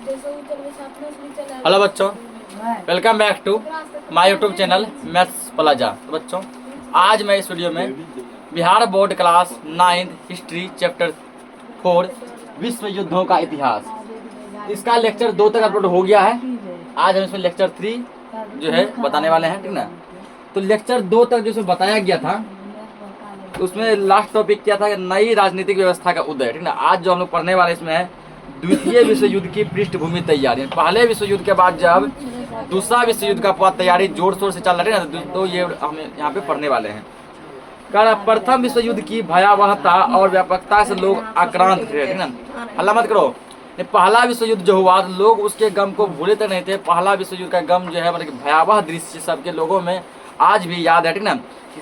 Hello बच्चों, welcome back to my YouTube channel maths plaza. तो बच्चों, आज मैं इस वीडियो में Bihar board class 9 history chapter 4 विश्व युद्धों का इतिहास, इसका लेक्चर 2 तक अपलोड हो गया है। आज हम इसमें लेक्चर 3 जो है बताने वाले हैं, ठीक ना। तो लेक्चर 2 तक जो इसमें बताया गया था, उसमें लास्ट टॉपिक क्या था, नई राजनीतिक व्यवस्था का उदय, ठीक ना। आज जो हम लोग पढ़ने वाले इसमें है द्वितीय विश्व युद्ध की पृष्ठभूमि तैयारी। पहले विश्व युद्ध के बाद जब दूसरा विश्व युद्ध का पूरा तैयारी जोर शोर से चल रही है ना, तो ये हम यहाँ पे पढ़ने वाले हैं। प्रथम विश्व युद्ध की भयावहता और व्यापकता से लोग आक्रांत थे, ठीक ना। हल्ला मत करो। पहला विश्व युद्ध जो हुआ, लोग उसके गम को भूले तक नहीं थे। पहला विश्व युद्ध का गम जो है, मतलब भयावह दृश्य सबके लोगों में आज भी याद है, ठीक ना।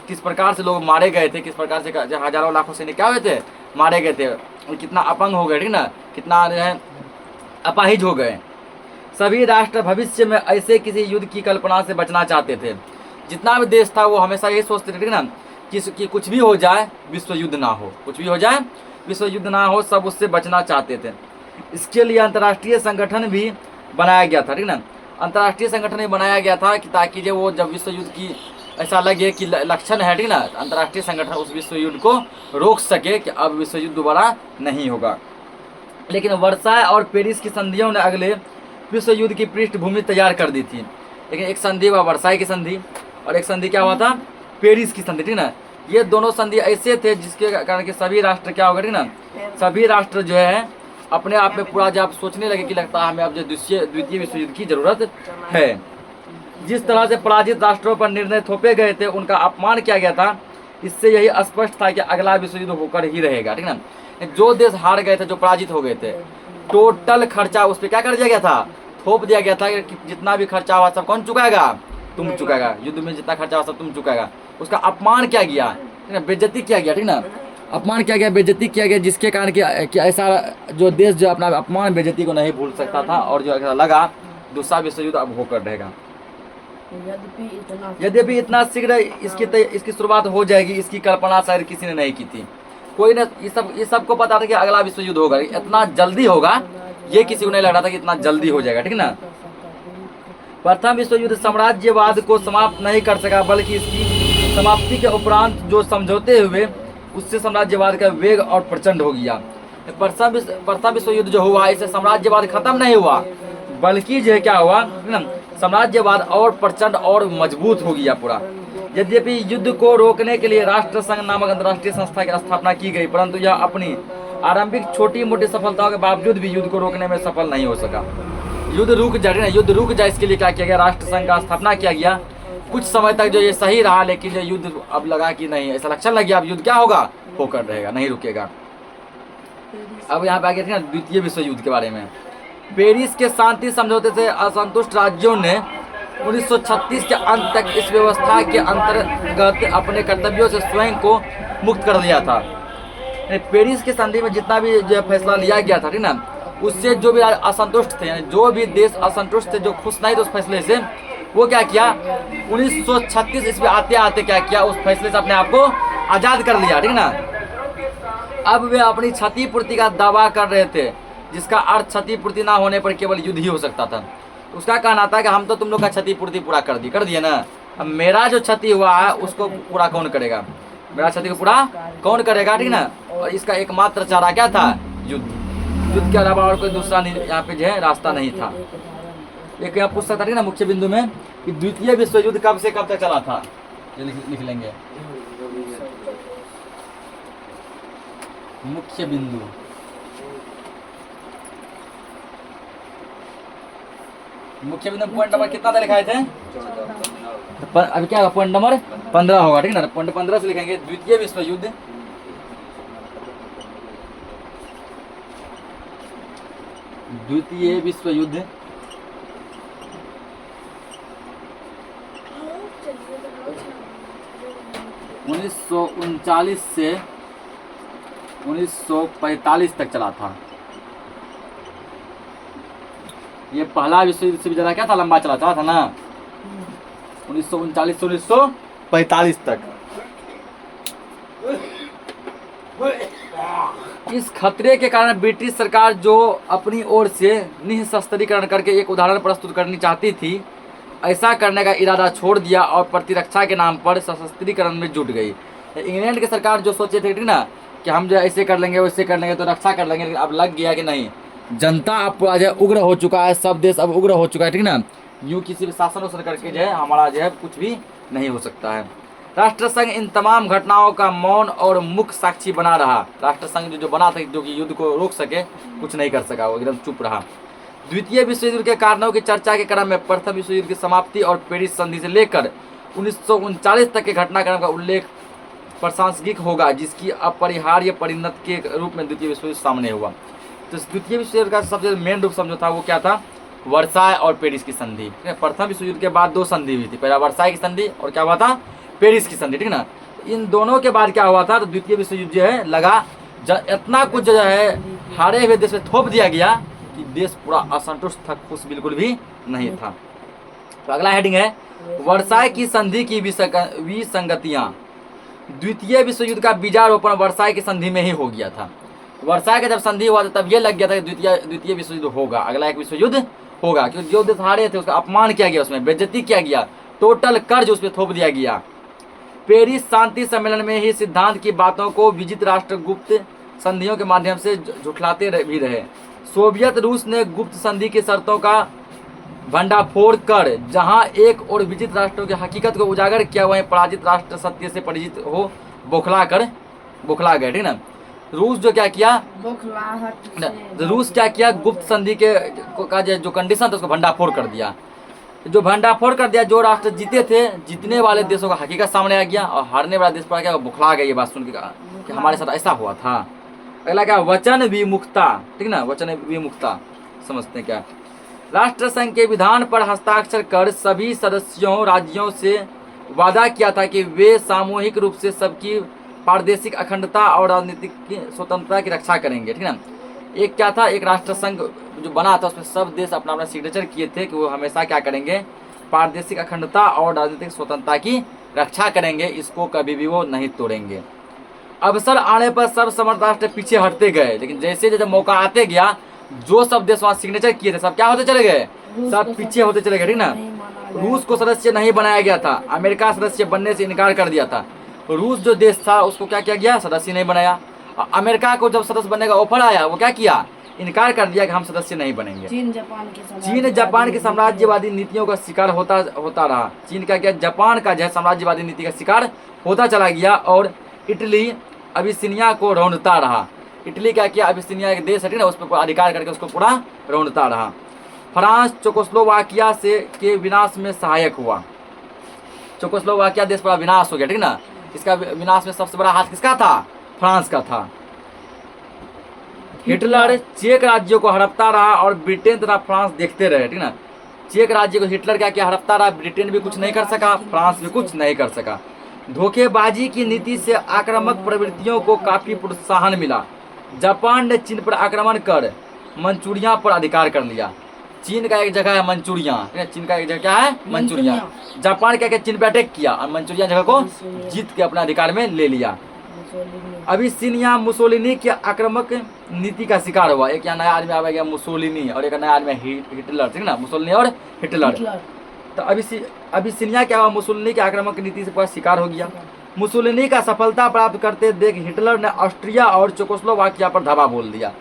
किस प्रकार से लोग मारे गए थे, किस प्रकार से हजारों लाखों सैनिक क्या हुए थे, मारे गए थे, कितना अपंग हो गए, ठीक ना, कितना जो है अपाहिज हो गए। सभी राष्ट्र भविष्य में ऐसे किसी युद्ध की कल्पना से बचना चाहते थे। जितना भी देश था वो हमेशा ये सोचते थे, ठीक ना, कि कुछ भी हो जाए विश्व युद्ध ना हो, कुछ भी हो जाए विश्व युद्ध ना हो, सब उससे बचना चाहते थे। इसके लिए अंतर्राष्ट्रीय संगठन भी बनाया गया था, ठीक ना। अंतर्राष्ट्रीय संगठन भी बनाया गया था कि ताकि जो वो जब विश्व युद्ध की ऐसा लगे कि लक्षण है, ठीक ना, अंतर्राष्ट्रीय संगठन उस विश्व युद्ध को रोक सके कि अब विश्व युद्ध दोबारा नहीं होगा। लेकिन वर्साय और पेरिस की संधियों ने अगले विश्व युद्ध की पृष्ठभूमि तैयार कर दी थी। लेकिन एक संधि हुआ वर्साय की संधि, और एक संधि क्या हुआ था, पेरिस की संधि, ठीक ना। ये दोनों संधि ऐसे थे जिसके कारण कि सभी राष्ट्र क्या होगा, ठीक ना, सभी राष्ट्र जो है अपने आप में पूरा जब सोचने लगे कि लगता है हमें अब जो द्वितीय विश्व युद्ध की जरूरत है। जिस तरह से पराजित राष्ट्रों पर निर्णय थोपे गए थे, उनका अपमान किया गया था। इससे यही स्पष्ट था कि अगला विश्व युद्ध होकर ही रहेगा, ठीक ना। जो देश हार गए थे, जो पराजित हो गए थे, टोटल खर्चा उस पर क्या कर दिया गया था, थोप दिया गया था कि जितना भी खर्चा हुआ सब कौन चुकाएगा, तुम चुकाएगा। युद्ध में जितना खर्चा हुआ सब तुम चुकाएगा। उसका अपमान किया गया, ठीक ना, बेइज्जती किया गया, ठीक ना, अपमान किया गया, बेइज्जती किया गया, जिसके कारण कि ऐसा जो देश जो अपना अपमान बेइज्जती को नहीं भूल सकता था, और जो ऐसा लगा दूसरा विश्व युद्ध अब होकर रहेगा। यद्यपि इतना शीघ्र इसकी शुरुआत हो जाएगी, इसकी कल्पना शायद किसी ने नहीं की थी। कोई ने ये सबको पता था कि अगला विश्व युद्ध होगा, इतना जल्दी होगा ये किसी को नहीं लग रहा था कि इतना जल्दी हो जाएगा, ठीक ना। प्रथम विश्व युद्ध साम्राज्यवाद को समाप्त नहीं कर सका, बल्कि इसकी समाप्ति के उपरांत जो समझौते हुए उससे साम्राज्यवाद का वेग और प्रचंड हो गया। प्रथम विश्व युद्ध जो हुआ, इससे साम्राज्यवाद खत्म नहीं हुआ, बल्कि जो क्या हुआ, साम्राज्यवाद और प्रचंड और मजबूत हो गया पूरा। यद्यपि युद्ध को रोकने के लिए राष्ट्र संघ नामक अंतर्राष्ट्रीय संस्था की स्थापना की गई, परंतु यह अपनी आरंभिक छोटी मोटी सफलताओं के बावजूद भी युद्ध को रोकने में सफल नहीं हो सका। युद्ध रुक जाए, युद्ध रुक जाए, इसके लिए क्या किया गया, राष्ट्र संघ का स्थापना किया गया। कुछ समय तक जो ये सही रहा, लेकिन ये युद्ध अब लगा कि नहीं, ऐसा लक्षण लग गया अब युद्ध क्या होगा, होकर रहेगा, नहीं रुकेगा। अब यहाँ पे आगे ना द्वितीय विश्व युद्ध के बारे में। पेरिस के शांति समझौते से असंतुष्ट राज्यों ने 1936 के अंत तक इस व्यवस्था के अंतर्गत अपने कर्तव्यों से स्वयं को मुक्त कर दिया था। पेरिस की संधि में जितना भी जो फैसला लिया गया था, ठीक ना, उससे जो भी असंतुष्ट थे, यानी जो भी देश असंतुष्ट थे, जो खुश नहीं थे उस फैसले से, वो क्या किया, 1936 ईस्वी आते आते क्या किया, उस फैसले से अपने आप को आज़ाद कर लिया, ठीक ना। अब वे अपनी क्षतिपूर्ति का दावा कर रहे थे, जिसका अर्थ क्षतिपूर्ति ना होने पर केवल युद्ध ही हो सकता था। उसका कहना था कि हम तो तुम लोग का क्षतिपूर्ति पूरा कर दिए ना, अब मेरा जो क्षति हुआ है उसको पूरा कौन करेगा, मेरा क्षति को पूरा कौन करेगा, ठीक ना। और इसका एकमात्र चारा क्या था, युद्ध। युद्ध के अलावा और कोई दूसरा यहाँ पे जो है रास्ता नहीं था। एक यहाँ पूछ सकता है ना मुख्य बिंदु में कि द्वितीय विश्व युद्ध कब से कब तक चला था, ये लिख लेंगे मुख्य बिंदु। मुख्य बिंदु पॉइंट नंबर कितना था लिखाए थे, अभी क्या पॉइंट नंबर 15 होगा, ठीक ना। पॉइंट 15 से लिखेंगे द्वितीय विश्व युद्ध द्वितीय विश्व युद्ध 1939 से 1945 तक चला था। ये पहला विश्व युद्ध से भी ज़्यादा क्या था, लंबा चला था ना, 1939 से 1945 तक। इस खतरे के कारण ब्रिटिश सरकार जो अपनी ओर से निःशस्त्रीकरण करके एक उदाहरण प्रस्तुत करनी चाहती थी, ऐसा करने का इरादा छोड़ दिया और प्रतिरक्षा के नाम पर सशस्त्रीकरण में जुट गई। इंग्लैंड की सरकार जो सोचे थे ठीक ना कि हम जो ऐसे कर लेंगे वैसे कर लेंगे तो रक्षा कर लेंगे, लेकिन अब लग गया कि नहीं, जनता अब आज उग्र हो चुका है, सब देश अब उग्र हो चुका है ठीक ना, यूँ किसी भी शासन वासन करके जो है हमारा जो है कुछ भी नहीं हो सकता है। राष्ट्रसंघ इन तमाम घटनाओं का मौन और मुख्य साक्षी बना रहा। राष्ट्रसंघ जो बना था जो कि युद्ध को रोक सके, कुछ नहीं कर सका, वो एकदम चुप रहा। द्वितीय विश्व युद्ध के कारणों की चर्चा के क्रम में प्रथम विश्व युद्ध की समाप्ति और पेरिस संधि से लेकर 1939 तक के घटनाक्रम का उल्लेख प्रासंगिक होगा, जिसकी अपरिहार्य परिणत के रूप में द्वितीय विश्व युद्ध सामने हुआ। तो द्वितीय विश्व युद्ध का सबसे मेन रूप समझो था वो क्या था, वर्साय और पेरिस की संधि। प्रथम विश्व युद्ध के बाद दो संधि हुई थी, पहला वर्साय की संधि और क्या हुआ था, पेरिस की संधि, ठीक ना। इन दोनों के बाद क्या हुआ था, तो द्वितीय विश्व युद्ध जो है लगा इतना कुछ जो है हारे हुए देश में थोप दिया गया कि देश पूरा असंतुष्ट था, खुश बिल्कुल भी नहीं था। तो अगला हेडिंग है वर्साय की संधि की विसंगतियां। द्वितीय विश्व युद्ध का बीजारोपण वर्साय की संधि में ही हो गया था। वर्साय का जब संधि हुआ था तब ये लग गया था कि द्वितीय विश्व युद्ध होगा, अगला एक विश्व युद्ध होगा, क्योंकि जो देश हारे थे उसका अपमान किया गया, उसमें बेइज्जती किया गया, टोटल कर्ज उस पर थोप दिया गया। पेरिस शांति सम्मेलन में ही सिद्धांत की बातों को विजित राष्ट्र गुप्त संधियों के माध्यम से झुठलाते भी रहे। सोवियत रूस ने गुप्त संधि की शर्तों का भंडाफोड़ कर जहां एक और विजित राष्ट्रों की हकीकत को उजागर किया, वहीं पराजित राष्ट्र सत्य से परिचित हो बौखला गए, ठीक ना। रूस जो क्या किया, रूस क्या किया, गुप्त संधि का जो कंडीशन था उसको भंडाफोड़ कर दिया। जो भंडाफोड़ कर दिया, जो राष्ट्र जीते थे, जीतने वाले देशों का हकीकत सामने आ गया और हारने वाला देश पर क्या बुखला गया, ये बात सुन के कि हमारे साथ ऐसा हुआ था। अगला क्या, वचन विमुखता, ठीक ना, वचन विमुखता समझते हैं क्या। राष्ट्रसंघ के विधान पर हस्ताक्षर कर सभी सदस्यों राज्यों से वादा किया था कि वे सामूहिक रूप से सबकी प्रादेशिक अखंडता और राजनीतिक स्वतंत्रता की रक्षा करेंगे, ठीक ना। एक क्या था, एक राष्ट्रसंघ जो बना था उसमें सब देश अपना अपना सिग्नेचर किए थे कि वो हमेशा क्या करेंगे, प्रादेशिक अखंडता और राजनीतिक स्वतंत्रता की रक्षा करेंगे, इसको कभी भी वो नहीं तोड़ेंगे। अवसर आने पर सब समर्थ राष्ट्र पीछे हटते गए, लेकिन जैसे जैसे मौका आते गया, जो सब देश वहाँ सिग्नेचर किए थे सब क्या होते चले गए, सब पीछे होते चले गए, ठीक ना। रूस को सदस्य नहीं बनाया गया था, अमेरिका सदस्य बनने से इनकार कर दिया था। रूस जो देश था उसको क्या किया गया, सदस्य नहीं बनाया। अमेरिका को जब सदस्य बनने का ऑफर आया, वो क्या किया, इनकार कर दिया कि हम सदस्य नहीं बनेंगे। चीन जापान की साम्राज्यवादी नीतियों का शिकार होता रहा। चीन का क्या, जापान का जो साम्राज्यवादी नीति का शिकार होता चला गया और इटली अबिसिनिया को रौंदता रहा। इटली क्या किया, अबिसिनिया एक देश है ना, उस पर अधिकार करके उसको पूरा रौंदता रहा। फ्रांस चेकोस्लोवाकिया के विनाश में सहायक हुआ। चेकोस्लोवाकिया देश पूरा विनाश हो गया, ठीक ना। इसका विनाश में सबसे बड़ा हाथ किसका था, फ्रांस का था। हिटलर चेक राज्यों को हड़पता रहा और ब्रिटेन तथा फ्रांस देखते रहे, ठीक ना। चेक राज्य को हिटलर क्या किया, हड़पता रहा, ब्रिटेन भी कुछ नहीं कर सका, फ्रांस भी कुछ नहीं कर सका। धोखेबाजी की नीति से आक्रामक प्रवृत्तियों को काफी प्रोत्साहन मिला। जापान ने चीन पर आक्रमण कर मंचूरिया पर अधिकार कर लिया। चीन का एक जगह है मंचूरिया, चीन का एक जगह क्या है, मंचूरिया। जापान क्या चीन पर अटैक किया और मंचूरिया जगह को जीत के अपने अधिकार में ले लिया। अबिसिनिया मुसोलिनी के आक्रामक नीति का शिकार हुआ। एक यहाँ नया आदमी आ गया मुसोलिनी और एक नया आदमी हिटलर, ठीक ना, मुसोलिनी और हिटलर। तो अबिसिनिया क्या हुआ, मुसोलिनी के आक्रामक नीति से पूरा शिकार हो गया। मुसोलिनी का सफलता प्राप्त करते देख हिटलर ने ऑस्ट्रिया और चेकोस्लोवाकिया पर धावा बोल दिया।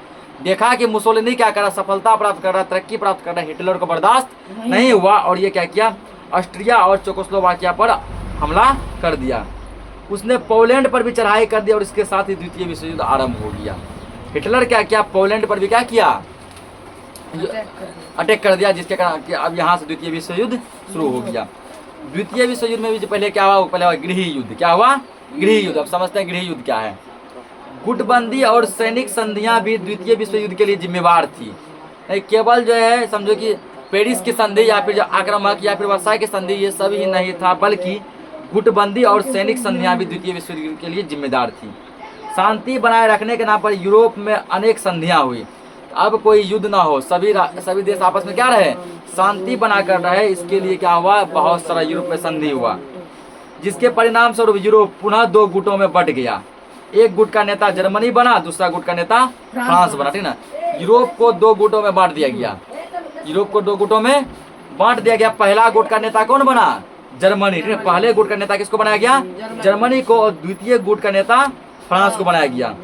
देखा कि मुसोलिनी क्या कर रहा, सफलता प्राप्त कर रहा, तरक्की प्राप्त कर रहा, हिटलर को बर्दाश्त नहीं हुआ और ये क्या किया, ऑस्ट्रिया और चेकोस्लोवाकिया पर हमला कर दिया। उसने पोलैंड पर भी चढ़ाई कर दी और इसके साथ ही द्वितीय विश्व युद्ध आरंभ हो गया। हिटलर क्या किया, पोलैंड पर भी क्या किया, अटैक कर दिया, जिसके कारण अब यहाँ से द्वितीय विश्व युद्ध शुरू हो गया। द्वितीय विश्व युद्ध में भी पहले क्या हुआ, पहले हुआ गृह युद्ध। क्या हुआ, गृह युद्ध। अब समझते हैं गृह युद्ध क्या है। गुटबंदी और सैनिक संधियां भी द्वितीय विश्व युद्ध के लिए जिम्मेवार थी। नहीं केवल जो है समझो कि पेरिस की संधि या फिर जो आक्रामक या फिर वर्साय की संधि ये सब ही नहीं था, बल्कि गुटबंदी और सैनिक संधियां भी द्वितीय विश्व युद्ध के लिए जिम्मेदार थी। शांति बनाए रखने के नाम पर यूरोप में अनेक संधियां हुई। अब कोई युद्ध ना हो, सभी देश आपस में क्या रहे, शांति बनाकर रहे। इसके लिए क्या हुआ, बहुत सारा यूरोप में संधि हुआ, जिसके परिणाम स्वरूप यूरोप पुनः दो गुटों में बंट गया। एक गुट का नेता जर्मनी बना, दूसरा गुट का नेता फ्रांस बना, ठीक ना। यूरोप को 2 गुटों में बांट दिया गया, यूरोप को 2 गुटों में बांट दिया गया। पहला गुट का नेता कौन बना? जर्मनी, ठीक है। पहले गुट का नेता किसको बनाया गया? जर्मनी को, और द्वितीय गुट का नेता फ्रांस को बनाया गया।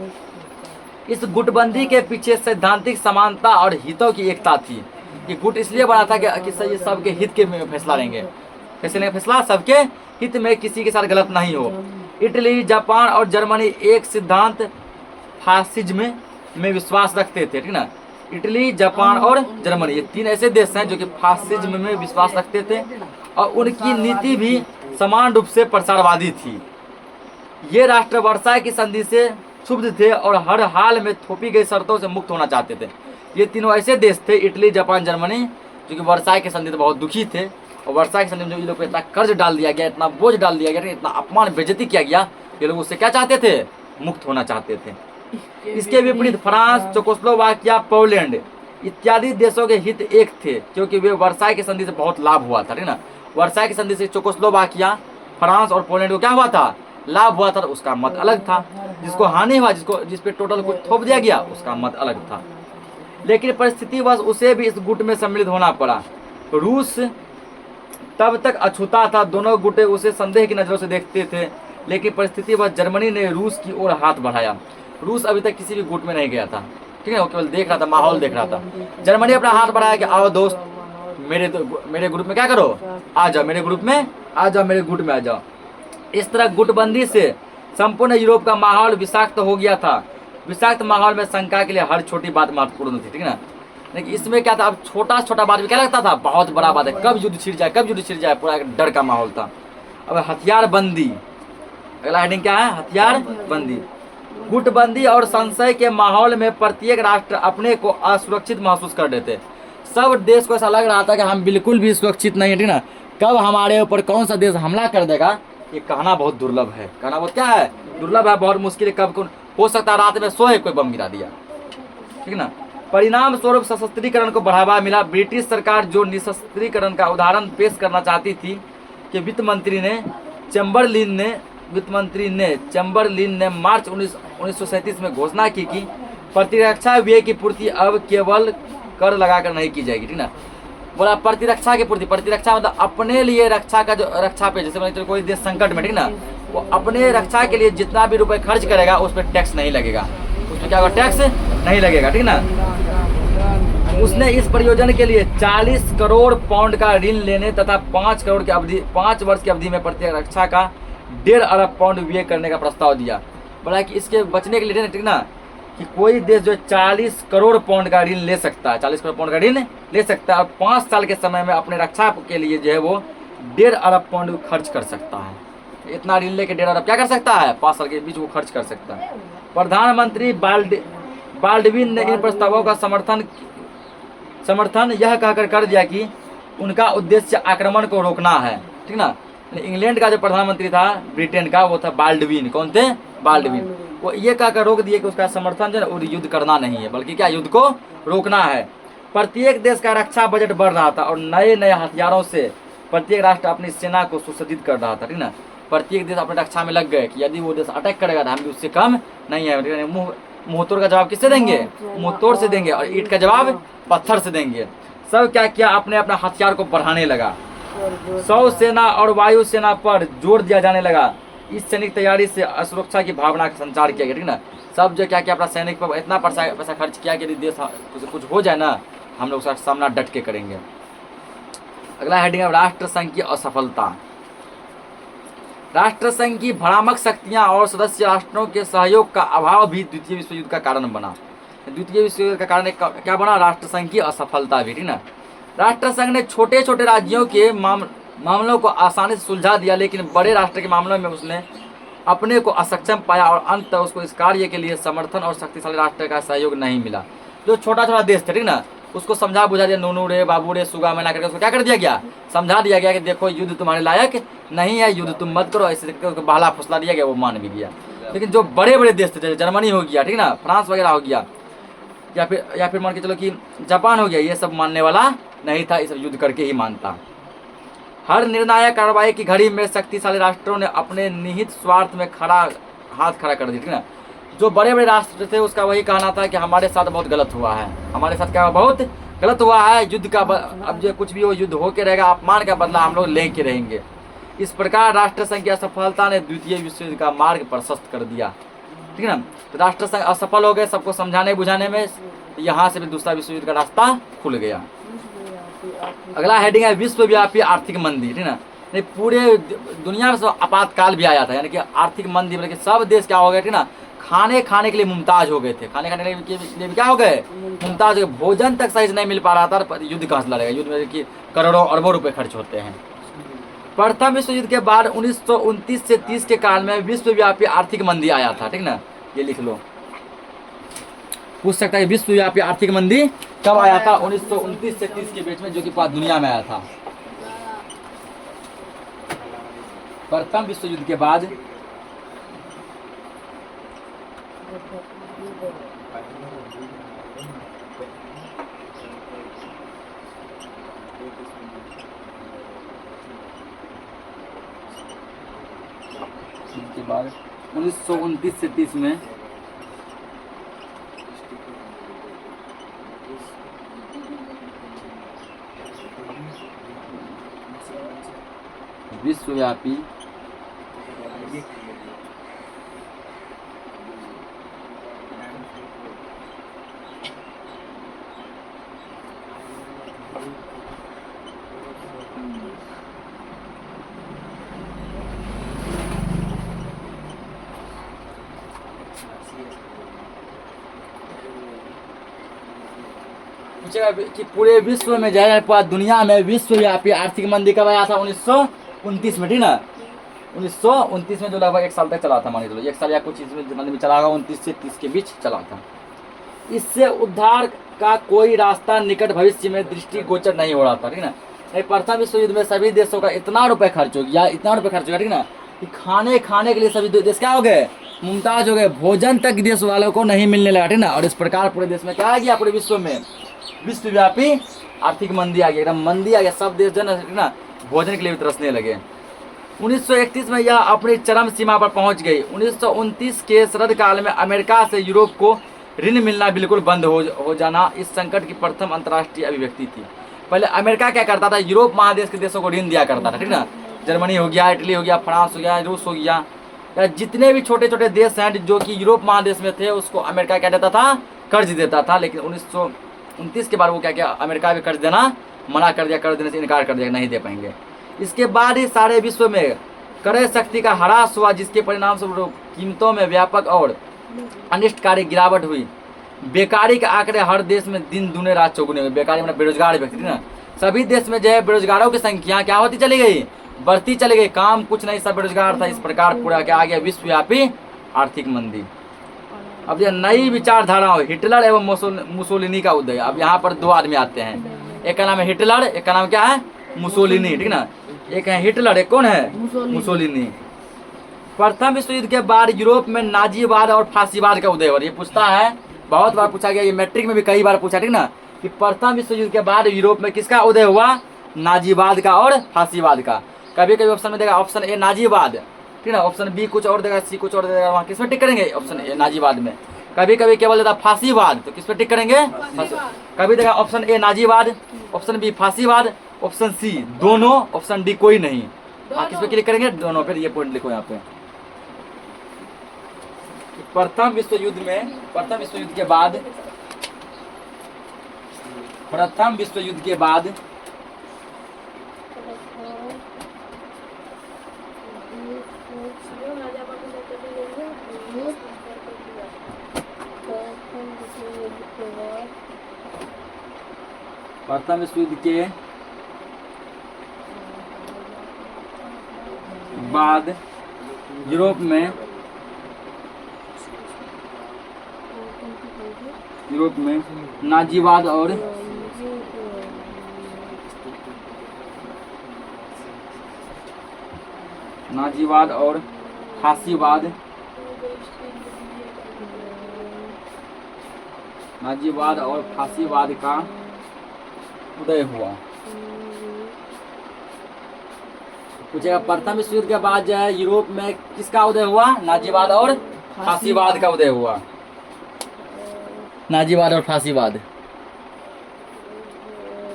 इस गुटबंदी के पीछे सैद्धांतिक समानता और हितों की एकता थी। कि गुट इसलिए बना था कि सबके हित के में फैसला लेंगे, कैसे लेंगे फैसला? सबके हित में, किसी के साथ गलत नहीं हो। इटली, जापान और जर्मनी एक सिद्धांत फासिज्म में विश्वास रखते थे, ठीक ना। इटली, जापान और जर्मनी, ये 3 ऐसे देश हैं जो कि फासिज्म में विश्वास रखते थे और उनकी नीति भी समान रूप से प्रसारवादी थी। ये राष्ट्र वर्साई की संधि से क्षुब्ध थे और हर हाल में थोपी गई शर्तों से मुक्त होना चाहते थे। ये तीनों ऐसे देश थे, इटली, जापान, जर्मनी, जो कि वर्साई की संधि से बहुत दुखी थे। और वर्साई की संधि में जो ये लोग को इतना कर्ज डाल दिया गया, इतना बोझ डाल दिया गया, इतना अपमान बेइज्जती किया गया, ये लोग उससे क्या चाहते थे? मुक्त होना चाहते थे। इसके विपरीत फ्रांस, चेकोस्लोवाकिया, पोलैंड इत्यादि देशों के हित एक थे, क्योंकि वे वर्साई की संधि से बहुत लाभ हुआ था, ठीक ना। वर्साई की संधि से चेकोस्लोवाकिया, फ्रांस और पोलैंड को क्या हुआ था? लाभ हुआ था, उसका मत अलग था। जिसको हानि हुआ, जिस पे टोटल कुछ थोप दिया गया, उसका मत अलग था। लेकिन परिस्थितिवश उसे भी इस गुट में सम्मिलित होना पड़ा। रूस तब तक अछूता था, दोनों गुटे उसे संदेह की नजरों से देखते थे, लेकिन परिस्थितिवश जर्मनी ने रूस की ओर हाथ बढ़ाया। रूस अभी तक किसी भी गुट में नहीं गया था, ठीक है, वो केवल देख रहा था, माहौल देख रहा था। जर्मनी अपना हाथ बढ़ाया कि आओ दोस्त, मेरे ग्रुप में क्या करो, आ जाओ, मेरे ग्रुप में आ जाओ, मेरे गुट में आ जाओ। इस तरह गुटबंदी से संपूर्ण यूरोप का माहौल विषाक्त हो गया था। विषाक्त माहौल में शंका के लिए हर छोटी बात महत्वपूर्ण थी, ठीक है ना। लेकिन इसमें क्या था, अब छोटा छोटा बात भी क्या लगता था? बहुत बड़ा बात है, कब युद्ध छिड़ जाए, कब युद्ध छिड़ जाए, पूरा एक डर का माहौल था। अब हथियार बंदी, अगला हेडिंग क्या है? हथियार बंदी। गुटबंदी और संशय के माहौल में प्रत्येक राष्ट्र अपने को असुरक्षित महसूस कर लेते। सब देश को ऐसा लग रहा था कि हम बिल्कुल भी सुरक्षित नहीं है, ठीक ना। कब हमारे ऊपर कौन सा देश हमला कर देगा, ये कहना बहुत दुर्लभ है। कहना बहुत क्या है? दुर्लभ है, बहुत मुश्किल है। कब हो सकता है रात में सोए कोई बम गिरा दिया, ठीक ना। परिणाम स्वरूप सशस्त्रीकरण को बढ़ावा मिला। ब्रिटिश सरकार जो निशस्त्रीकरण का उदाहरण पेश करना चाहती थी कि वित्त मंत्री ने चैम्बरलिन ने मार्च 1937 में घोषणा की कि प्रतिरक्षा व्यय की पूर्ति अब केवल कर लगाकर नहीं की जाएगी, ठीक ना। बोला प्रतिरक्षा की पूर्ति, प्रतिरक्षा मतलब अपने लिए रक्षा का, जो रक्षा पे, जैसे कोई देश संकट में, ठीक ना, वो अपने रक्षा के लिए जितना भी रुपए खर्च करेगा उस पर टैक्स नहीं लगेगा, उसमें क्या होगा? टैक्स नहीं लगेगा, ठीक ना। उसने इस परियोजना के लिए 40 करोड़ पाउंड का ऋण लेने तथा 5 वर्ष की अवधि में प्रतिरक्षा का 1.5 अरब पाउंड व्यय करने का प्रस्ताव दिया। बोला कि इसके बचने के लिए, ठीक ना, कि कोई देश जो 40 करोड़ पाउंड का ऋण ले सकता है, 40 करोड़ पाउंड का ऋण ले सकता है और 5 साल के समय में अपने रक्षा के लिए जो है वो 1.5 अरब पाउंड खर्च कर सकता है। इतना ऋण लेके 1.5 अरब क्या कर सकता है? 5 साल के बीच वो खर्च कर सकता है। प्रधानमंत्री बाल्डविन ने इन प्रस्तावों का समर्थन यह कहकर कर दिया कि उनका उद्देश्य आक्रमण को रोकना है, ठीक ना। इंग्लैंड का जो प्रधानमंत्री था ब्रिटेन का, वो था बाल्डविन। कौन थे? बाल्डविन। वो ये कहकर रोक दिए कि उसका समर्थन जो है और युद्ध करना नहीं है, बल्कि क्या, युद्ध को रोकना है। प्रत्येक देश का रक्षा बजट बढ़ रहा था और नए नए हथियारों से प्रत्येक राष्ट्र अपनी सेना को सुसज्जित कर रहा था, ठीक ना। प्रत्येक देश अपने रक्षा में लग गए कि यदि वो देश अटैक करेगा तो हम भी उससे कम नहीं है। मुंहतोड़ का जवाब किससे देंगे? मुंहतोड़ से देंगे। और ईंट का जवाब पत्थर से देंगे। सब क्या किया, अपने अपना हथियार को बढ़ाने लगा। सौ सेना और वायु सेना पर जोर दिया जाने लगा। इस सैनिक तैयारी से असुरक्षा की भावना का संचार किया गया, ठीक ना। सब जो क्या किया, अपना सैनिक पर इतना पैसा खर्च किया कि यदि देश कुछ हो जाए ना, हम लोग उसका सामना डट के करेंगे। अगला हेडिंग है राष्ट्र संघ की असफलता। राष्ट्र संघ की भ्रामक शक्तियां और सदस्य राष्ट्रों के सहयोग का अभाव भी द्वितीय विश्व युद्ध का कारण बना। द्वितीय विश्व युद्ध का कारण क्या बना? राष्ट्र संघ की असफलता भी, ठीक ना। राष्ट्र संघ ने छोटे छोटे राज्यों के मामलों को आसानी से सुलझा दिया, लेकिन बड़े राष्ट्र के मामलों में उसने अपने को असक्षम पाया और अंततः उसको इस कार्य के लिए समर्थन और शक्तिशाली राष्ट्र का सहयोग नहीं मिला। जो छोटा छोटा देश था, ठीक ना, उसको समझा बुझा दिया, नूनू रे बाबू रे सुगा मैना करके उसको क्या कर दिया गया? समझा दिया गया कि देखो युद्ध तुम्हारे लायक नहीं है, युद्ध तुम मत करो, ऐसे करके उसको बहला फुसला दिया गया, वो मान भी गया। लेकिन जो बड़े बड़े देश थे, जैसे जर्मनी हो गया, ठीक ना, फ्रांस वगैरह हो गया, या फिर मान के चलो कि जापान हो गया, ये सब मानने वाला नहीं था, इस युद्ध करके ही मानता। हर निर्णायक कार्रवाई की घड़ी में शक्तिशाली राष्ट्रों ने अपने निहित स्वार्थ में हाथ खड़ा कर दिया, ठीक ना। जो बड़े बड़े राष्ट्र थे उसका वही कहना था कि हमारे साथ बहुत गलत हुआ है, हमारे साथ क्या बहुत गलत हुआ है, युद्ध का अब जो कुछ भी वो युद्ध होके रहेगा, अपमान का बदला हम लोग लेके रहेंगे। इस प्रकार राष्ट्रसंघ की असफलता ने द्वितीय विश्व युद्ध का मार्ग प्रशस्त कर दिया। ठीक है ना, तो राष्ट्रसंघ असफल हो गए सबको समझाने बुझाने में, यहाँ से भी दूसरा विश्व युद्ध का रास्ता खुल गया। अगला हेडिंग है विश्वव्यापी आर्थिक मंदी। ठीक है ना, नहीं पूरे दुनिया में सब आपातकाल भी आया था, यानी कि आर्थिक मंदी, मतलब कि सब देश क्या हो गए थे ना, खाने के लिए मुमताज हो गए थे, खाने के लिए क्या हो गए, मुमताज हो गए। भोजन तक सही से नहीं मिल पा रहा था, युद्ध कहाँ से लड़ेगा, युद्ध में कि करोड़ों अरबों रुपए खर्च होते हैं। प्रथम विश्व युद्ध के बाद 1929 से 30 के काल में विश्वव्यापी आर्थिक मंदी आया था। ठीक ना, ये लिख लो, पूछ सकता है विश्वव्यापी आर्थिक मंदी कब आया था, 1929 से 30 के बीच में, जो कि पूरी दुनिया में आया था। प्रथम विश्व युद्ध के बाद के बाद 1929 से 30 में विश्वव्यापी पूछेगा कि पूरे विश्व में जाए, पूरा दुनिया में विश्वव्यापी आर्थिक मंदी कब आया था, 1929 में। ठीक ना, 1929 में, जो लगभग एक साल तक चला था, मान लो एक साल या कुछ इसमें मंदी में चला गया, 29 से 30 के बीच चला था। इससे उद्धार का कोई रास्ता निकट भविष्य में दृष्टिगोचर नहीं हो रहा था। ठीक ना, प्रथम विश्व युद्ध में सभी देशों का इतना रुपए खर्च हो गया, इतना रुपए खर्च हो गया, ठीक ना, कि खाने के लिए सभी देश क्या हो गए, मुमताज हो गए, भोजन तक देश वालों को नहीं मिलने लगा। ठीक ना, और इस प्रकार पूरे देश में क्या आ गया, पूरे विश्व में विश्वव्यापी आर्थिक मंदी आ गई, एकदम मंदी आ गया, सब देश जो है ना भोजन के लिए भी तरसने लगे। 1931 में यह अपनी चरम सीमा पर पहुंच गई। 1929 के शरद काल में अमेरिका से यूरोप को ऋण मिलना बिल्कुल बंद हो जाना इस संकट की प्रथम अंतर्राष्ट्रीय अभिव्यक्ति थी। पहले अमेरिका क्या करता था, यूरोप महादेश के देशों को ऋण दिया करता था। ठीक ना, जर्मनी हो गया, इटली हो गया, फ्रांस हो गया, रूस हो गया, या जितने भी छोटे छोटे देश हैं जो कि यूरोप महादेश में थे, उसको अमेरिका क्या देता था, कर्ज देता था। लेकिन 1929 के बाद वो क्या किया, अमेरिका भी कर्ज देना मना कर दिया, कर्ज देने से इनकार कर दिया, नहीं दे पाएंगे। इसके बाद ही सारे विश्व में क्रय शक्ति का ह्रास हुआ, जिसके परिणाम स्वरूप कीमतों में व्यापक और अनिष्टकारी गिरावट हुई। बेकारी के आंकड़े हर देश में दिन दुने रात चौगुने हुए। बेकारी मतलब बेरोजगार व्यक्ति ना, सभी देश में जो है बेरोजगारों की संख्या क्या होती चली गई, बढ़ती चली गई, काम कुछ नहीं, सब बेरोजगार था। इस प्रकार पूरा क्या आ गया, विश्वव्यापी आर्थिक मंदी। अब यह नई विचारधाराओं हिटलर एवं मुसोलिनी का उदय। अब यहाँ पर दो आदमी आते हैं, एक का नाम है हिटलर, एक का नाम क्या है, मुसोलिनी। ठीक ना, एक है हिटलर, एक कौन है, मुसोलिनी। प्रथम विश्व युद्ध के बाद यूरोप में नाजीवाद और फांसीवाद का उदय हो रहा है। ये पूछता है, बहुत बार पूछा गया, ये मैट्रिक में भी कई बार पूछा। ठीक ना, कि प्रथम विश्व युद्ध के बाद यूरोप में किसका उदय हुआ, नाजीवाद का और फांसीवाद का। कभी कभी ऑप्शन में देगा ऑप्शन ए नाजीवाद, ठीक ना, ऑप्शन बी कुछ और देगा, सी कुछ और देगा, वहाँ किस पे टिक करेंगे, ऑप्शन ए नाजीवाद में। कभी कभी केवल देता फांसीवाद, तो किस पे टिक करेंगे, कभी देगा ऑप्शन ए नाजीवाद, ऑप्शन बी फांसीवाद, ऑप्शन सी दोनों, ऑप्शन डी कोई नहीं। हाँ, किस पे क्लिक करेंगे, दोनों। फिर ये पॉइंट लिखो यहाँ पे। प्रथम विश्व युद्ध में, प्रथम विश्व युद्ध के बाद, प्रथम विश्व युद्ध के बाद प्रथम विश्व युद्ध के बाद यूरोप में नाजीवाद और फांसीवाद, नाजीवाद और फांसीवाद का उदय हुआ। पूछेगा प्रथम विश्व युद्ध के बाद जो है यूरोप में किसका उदय हुआ, नाजीवाद और फांसीवाद का उदय हुआ, नाजीवाद और फांसीवाद।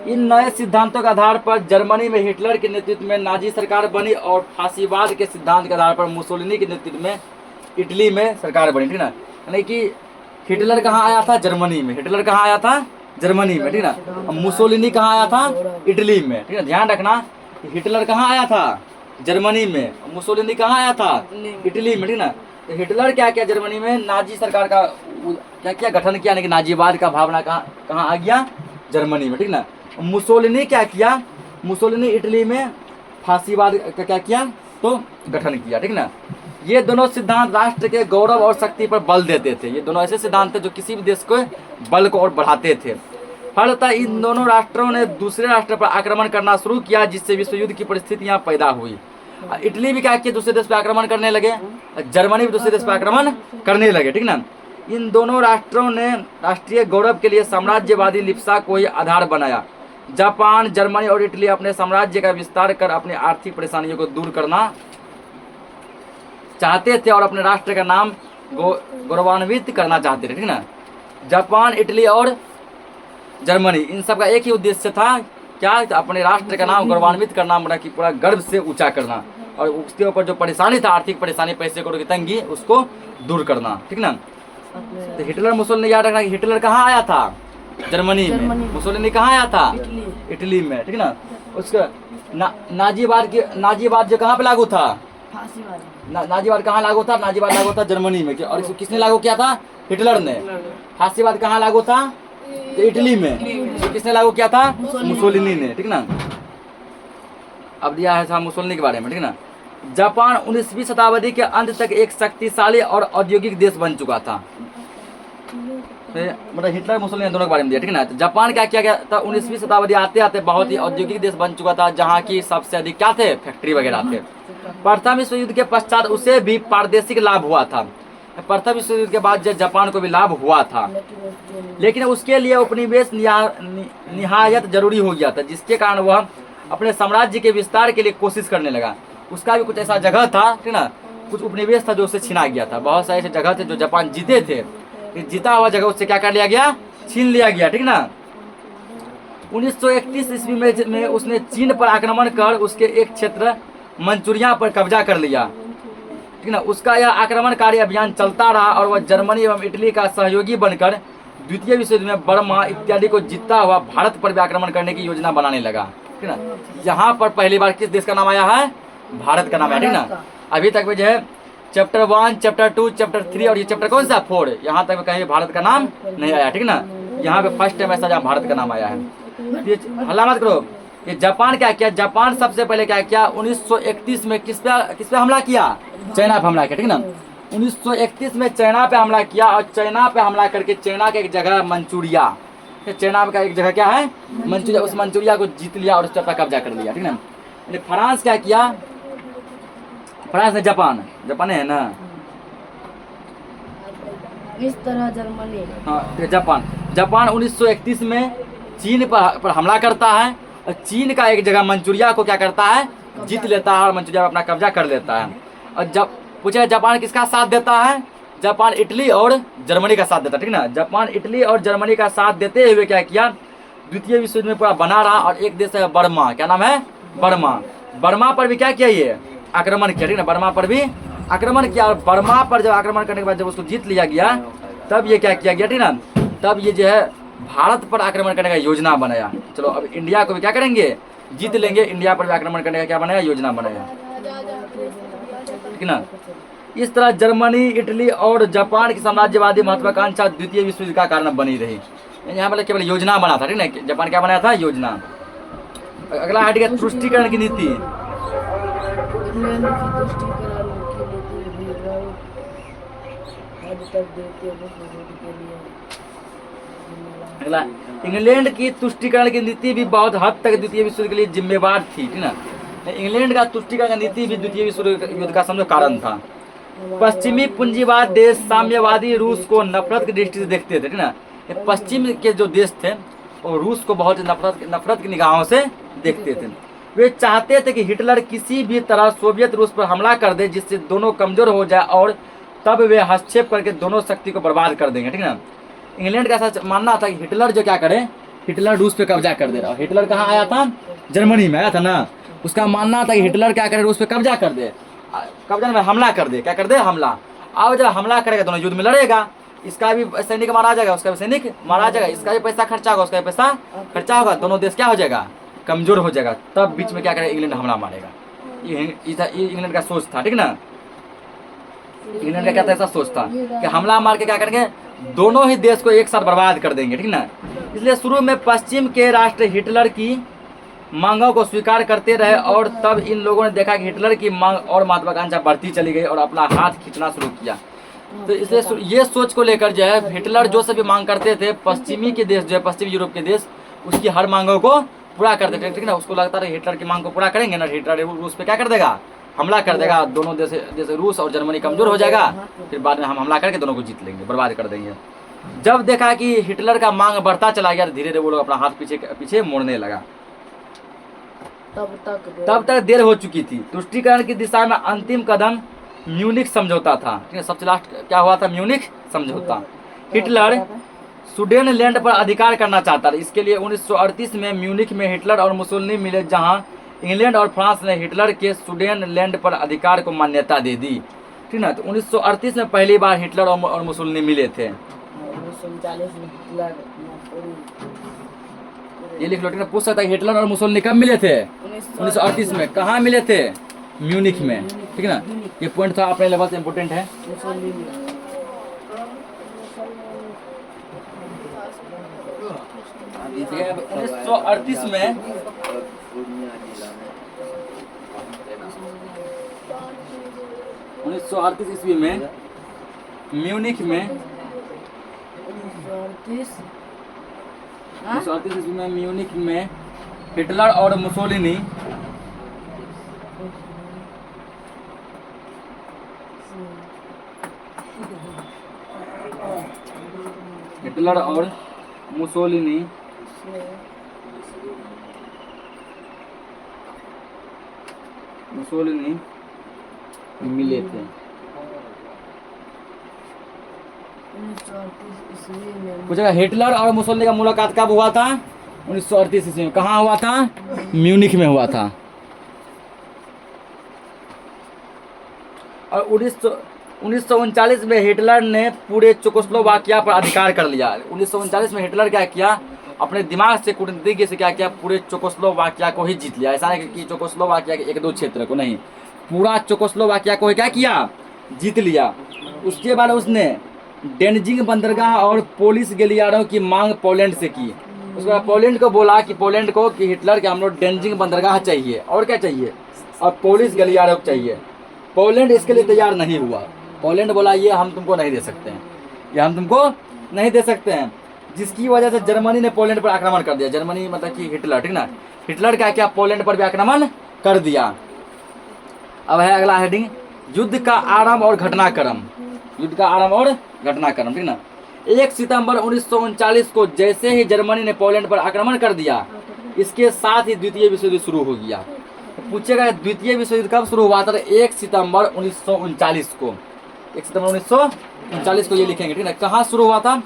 इन नए सिद्धांतों के आधार पर जर्मनी में हिटलर के नेतृत्व में नाजी सरकार बनी और फांसीवाद के सिद्धांत के आधार पर मुसोलिनी के नेतृत्व में इटली में सरकार बनी, ठीक ना। यानी कि हिटलर कहाँ आया था? जर्मनी में। हिटलर कहाँ आया था? जर्मनी में, ठीक ना। मुसोलिनी कहाँ आया था? इटली में, ठीक है। ध्यान रखना, हिटलर कहाँ आया था? जर्मनी में। मुसोलिनी कहाँ आया था? इटली में, ठीक ना। तो हिटलर क्या किया? जर्मनी में नाजी सरकार का क्या किया? गठन किया, यानी कि नाजीवाद का भावना कहाँ आ गया? जर्मनी में, ठीक ना। मुसोलिनी क्या किया? मुसोलिनी इटली में फांसीवाद का क्या किया? तो गठन किया, ठीक ना। ये दोनों सिद्धांत राष्ट्र के गौरव और शक्ति पर बल देते थे। ये दोनों ऐसे सिद्धांत थे जो किसी भी देश को बल को और बढ़ाते थे। फलतः इन दोनों राष्ट्रों ने दूसरे राष्ट्र पर आक्रमण करना शुरू किया, जिससे विश्व युद्ध की परिस्थितियां पैदा हुई। इटली भी क्या किया? दूसरे देश पर आक्रमण करने लगे, जर्मनी भी दूसरे देश पर आक्रमण करने लगे, ठीक ना। इन दोनों राष्ट्रों ने राष्ट्रीय गौरव के लिए साम्राज्यवादी लिप्सा को ही आधार बनाया। जापान, जर्मनी और इटली अपने साम्राज्य का विस्तार कर अपनी आर्थिक परेशानियों को दूर करना चाहते थे और अपने राष्ट्र का नाम गौरवान्वित करना चाहते थे, ठीक ना। जापान, इटली और जर्मनी, इन सब का एक ही उद्देश्य था, क्या? अपने राष्ट्र का नाम गौरवान्वित करना, मतलब कि पूरा गर्व से ऊंचा करना, और उसके ऊपर जो परेशानी था, आर्थिक परेशानी, पैसे करोड़ की तंगी, उसको दूर करना, ठीक ना। तो हिटलर, मुसोलिनी, याद रखना कि हिटलर कहाँ आया था? जर्मनी में। मुसोलिनी कहाँ आया था? इटली में, ठीक ना। उसका नाजीवाद जो कहाँ पे लागू था? नाजीवाद कहाँ लागू था? नाजीवाद लागू था जर्मनी में। और इसको किसने लागू किया था? हिटलर ने। फांसीवाद कहाँ लागू था? इटली में। तो किसने लागू किया था? मुसोलिनी ने, ठीक ना। अब दिया है मुसोलिनी के बारे में, ठीक ना। जापान 19वीं शताब्दी के अंत तक एक शक्तिशाली और औद्योगिक देश बन चुका था। मतलब हिटलर, मुसोलिनी दोनों के बारे में दिया, ठीक ना। तो जापान क्या किया गया था? 19वीं शताब्दी आते आते बहुत ही औद्योगिक देश बन चुका था, जहाँ की सबसे अधिक क्या थे? फैक्ट्री वगैरह थे। प्रथम विश्व युद्ध के पश्चात उसे भी प्रादेशिक लाभ हुआ था। प्रथम विश्व युद्ध के बाद जापान को भी लाभ हुआ था, लेकिन उसके लिए उपनिवेश निहायत जरूरी हो गया था, जिसके कारण वह अपने साम्राज्य के विस्तार के लिए कोशिश करने लगा। उसका भी कुछ ऐसा जगह था, ठीक ना, कुछ उपनिवेश था जो उसे छीना गया था। बहुत सारे ऐसे जगह थे जो जापान जीते थे, जीता हुआ जगह उससे क्या कर लिया गया? छीन लिया गया, ठीक ना। 1931 ईस्वी में उसने चीन पर आक्रमण कर उसके एक क्षेत्र मंचूरिया पर कब्जा कर लिया, ठीक ना। उसका यह आक्रमणकारी अभियान चलता रहा और वह जर्मनी एवं इटली का सहयोगी बनकर द्वितीय विश्व युद्ध में बर्मा इत्यादि को जीतता हुआ भारत पर भी आक्रमण करने की योजना बनाने लगा, ठीक ना। यहाँ पर पहली बार किस देश का नाम आया है? भारत का नाम आया, ठीक ना। अभी तक में जो है चैप्टर 1, चैप्टर 2, चैप्टर 3 और ये चैप्टर कौन सा? 4, यहाँ तक में कहीं भारत का नाम नहीं आया, ठीक ना। यहाँ पे फर्स्ट टाइम ऐसा जहाँ भारत का नाम आया है। हल्ला मत करो। ये जापान क्या किया? जापान सबसे पहले क्या किया? 1931 में किस पे हमला किया? चाइना पे हमला किया, ठीक ना। 1931 में चाइना पे हमला किया और चाइना पे हमला करके चाइना का एक जगह मंचूरिया, चाइना का एक जगह क्या है? मंचूरिया, उस मंचूरिया को जीत लिया और उस पर कब्जा कर लिया, ठीक ना। फ्रांस क्या किया? फ्रांस ने जापान है ना, इस तरह जर्मनी, हाँ जापान 1931 में चीन पर हमला करता है और चीन का एक जगह मंचूरिया को क्या करता है? जीत लेता है और मंचूरिया पर अपना कब्जा कर लेता है। और जब पूछा जापान किसका साथ देता है? जापान इटली और जर्मनी का साथ देता है, ठीक ना। जापान इटली और जर्मनी का साथ देते हुए क्या किया? द्वितीय विश्व युद्ध में पूरा बना रहा। और एक देश है बर्मा, क्या नाम है? बर्मा पर भी क्या किया? ये आक्रमण किया, ठीक ना। बर्मा पर भी आक्रमण किया और बर्मा पर जब आक्रमण करने के बाद जब उसको जीत लिया गया, तब ये क्या किया गया, ठीक ना। तब ये जो है भारत पर आक्रमण करने का योजना बनाया। चलो अब इंडिया को भी क्या करेंगे? जीत लेंगे। इंडिया पर भी आक्रमण करने का क्या बनाया? योजना बनाया, ठीक ना। इस तरह जर्मनी, इटली और जापान की साम्राज्यवादी महत्वाकांक्षा द्वितीय विश्व युद्ध का कारण बनी रही। यहाँ पर केवल योजना बना था, ठीक ना। जापान क्या बनाया था? योजना। अगला हट गया तुष्टीकरण की नीति। अगला इंग्लैंड की तुष्टीकरण की नीति भी बहुत हद तक द्वितीय विश्व युद्ध के लिए जिम्मेवार थी, ठीक ना। इंग्लैंड का तुष्टीकरण की नीति भी द्वितीय विश्व युद्ध का समझो कारण था। पश्चिमी पूंजीवाद देश साम्यवादी रूस को नफरत की दृष्टि से देखते थे, ठीक ना। पश्चिम के जो देश थे वो रूस को बहुत नफरत की निगाहों से देखते थे। वे चाहते थे कि हिटलर किसी भी तरह सोवियत रूस पर हमला कर दे, जिससे दोनों कमजोर हो जाए और तब वे हस्तक्षेप करके दोनों शक्ति को बर्बाद कर देंगे, ठीक है ना। इंग्लैंड का ऐसा मानना था कि हिटलर जो क्या करे, हिटलर रूस पे कब्जा कर दे रहा। हिटलर कहाँ आया था, जर्मनी में आया था ना। उसका मानना था कि हिटलर क्या करे, रूस पे कब्जा कर दे, कब्जा में हमला कर दे, क्या कर दे, हमला। अब जब हमला करेगा दोनों युद्ध में लड़ेगा, इसका भी सैनिक मारा जाएगा, उसका भी सैनिक मारा जाएगा, इसका भी पैसा खर्चा होगा, उसका भी पैसा खर्चा होगा, दोनों देश क्या हो जाएगा, कमजोर हो जाएगा। तब बीच में क्या करेगा, इंग्लैंड हमला मारेगा। ये इंग्लैंड का सोच था, ठीक ना। इंग्लैंड का क्या था, ऐसा सोच था कि हमला मार के क्या करेंगे, दोनों ही देश को एक साथ बर्बाद कर देंगे, ठीक ना। इसलिए शुरू में पश्चिम के राष्ट्र हिटलर की मांगों को स्वीकार करते रहे और तब इन लोगों ने देखा कि हिटलर की मांग और महत्वाकांक्षा बढ़ती चली गई और अपना हाथ खींचना शुरू किया। तो इसलिए ये सोच को लेकर जो है हिटलर जो सभी मांग करते थे, पश्चिमी के देश जो है, पश्चिमी यूरोप के देश, उसकी हर मांगों को पूरा करते थे, ठीक ना। उसको लगता था हिटलर की मांग को पूरा करेंगे ना, हिटलर रूस पे क्या कर देगा, हमला कर देगा, दोनों देश जैसे रूस और जर्मनी कमजोर हो जाएगा, फिर बाद में हम हमला करके दोनों को जीत लेंगे, बर्बाद कर देंगे। जब देखा कि हिटलर का मांग बढ़ता चला गया, धीरे धीरे वो लोग अपना हाथ पीछे मोड़ने लगा। तब तक देर हो चुकी थी। तुष्टीकरण की दिशा में अंतिम कदम म्यूनिख समझौता था, ठीक है। सबसे लास्ट क्या हुआ था, म्यूनिख समझौता। हिटलर सुडेनलैंड पर अधिकार करना चाहता था। इसके लिए 1938 में म्यूनिख में हिटलर और मुसोलिनी मिले, जहां इंग्लैंड और फ्रांस ने हिटलर के सुडेनलैंड पर अधिकार को मान्यता दे दी, ठीक ना। तो 1938 में पहली बार हिटलर और मुसोलिनी मिले थे। ये लिख लो, ठीक है। पूछ सकता है हिटलर और मुसोलिनी कब मिले थे, 1938 में। कहाँ मिले थे, म्यूनिख में, ठीक है ना। ये पॉइंट था अपने लेवल से इम्पोर्टेंट है। 1938 में 1938 ईस्वी में म्यूनिख में 1938 ईस्वी में म्यूनिख में हिटलर और मुसोलिनी मिले थे। 1938 पूछेगा हिटलर और मुसोलिनी का मुलाकात कब हुआ था, 1938 ईस्वी में। कहाँ हुआ था, म्यूनिख में हुआ था। और 1939 में हिटलर ने पूरे चेकोस्लोवाकिया पर अधिकार कर लिया। 1939 में हिटलर क्या किया, अपने दिमाग से कूटनीति से क्या किया, पूरे चेकोस्लोवाकिया को ही जीत लिया। ऐसा नहीं कि चेकोस्लोवाकिया के एक दो क्षेत्र को नहीं, पूरा चेकोस्लोवाकिया को क्या किया, जीत लिया। उसके बाद उसने डेनजिंग बंदरगाह और पोलिस गलियारों की मांग पोलैंड से की। उसके बाद पोलैंड को बोला कि पोलैंड को कि हिटलर के हम लोग डेनजिंग बंदरगाह चाहिए और क्या चाहिए, और पोलिस गलियारों चाहिए। पोलैंड इसके लिए तैयार नहीं हुआ। पोलैंड बोला ये हम तुमको नहीं दे सकते हैं, ये हम तुमको नहीं दे सकते हैं, जिसकी वजह से जर्मनी ने पोलैंड पर आक्रमण कर दिया। जर्मनी मतलब कि हिटलर, ठीक ना। हिटलर क्या किया, पोलैंड पर भी आक्रमण कर दिया। अब है अगला हेडिंग, युद्ध का आरंभ और घटनाक्रम। युद्ध का आरंभ और घटनाक्रम, ठीक ना। 1 सितंबर 1939 को जैसे ही जर्मनी ने पोलैंड पर आक्रमण कर दिया, इसके साथ ही द्वितीय विश्व युद्ध शुरू हो गया। पूछेगा द्वितीय विश्व युद्ध कब शुरू हुआ था, 1 सितंबर 1939 को। 1 सितंबर 1939 को ये लिखेंगे, ठीक है। कहाँ शुरू हुआ था,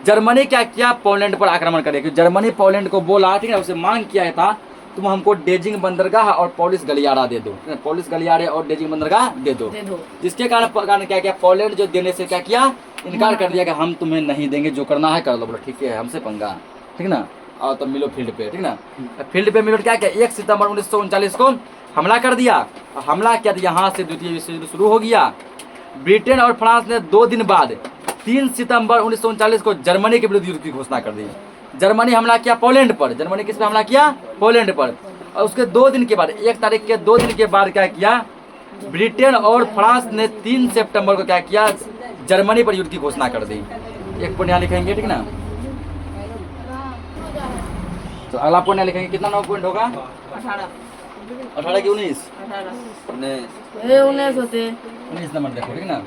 जर्मनी क्या किया, पोलैंड पर आक्रमण करे, क्योंकि जर्मनी पोलैंड को बोला, ठीक है, उसे मांग किया था तुम हमको डेजिंग बंदरगाह और पोलिस गलियारा दे दो, पोलिस गलियारे और डेजिंग बंदरगाह दे दो। जिसके कारण क्या किया, पोलैंड जो देने से क्या किया, इनकार कर दिया कि हम तुम्हें नहीं देंगे, जो करना है कर लो। बोलो ठीक है, हमसे पंगा, ठीक ना, और तो मिलो फील्ड पे, ठीक ना। फील्ड पे मिलो, क्या किया, 1 सितंबर 1939 को हमला कर दिया। हमला किया, यहाँ से द्वितीय विश्व युद्ध शुरू हो गया। ब्रिटेन और फ्रांस ने 2 दिन बाद 3 सितंबर 1939 को जर्मनी के विरुद्ध युद्ध की घोषणा कर दी। जर्मनी हमला किया पोलैंड पर। जर्मनी किस पे हमला किया, पोलैंड पर। और उसके 2 दिन के बाद, 1 तारीख के 2 दिन के बाद क्या किया, ब्रिटेन और फ्रांस ने 3 सितंबर को क्या किया, जर्मनी पर युद्ध की घोषणा कर दी। एक पॉइंट यहाँ लिखेंगे, ठीक ना। तो अगला पॉइंट यहाँ लिखेंगे, कितना 9 पॉइंट होगा, 18 की 19 होते 19 नंबर देखो, ठीक ना।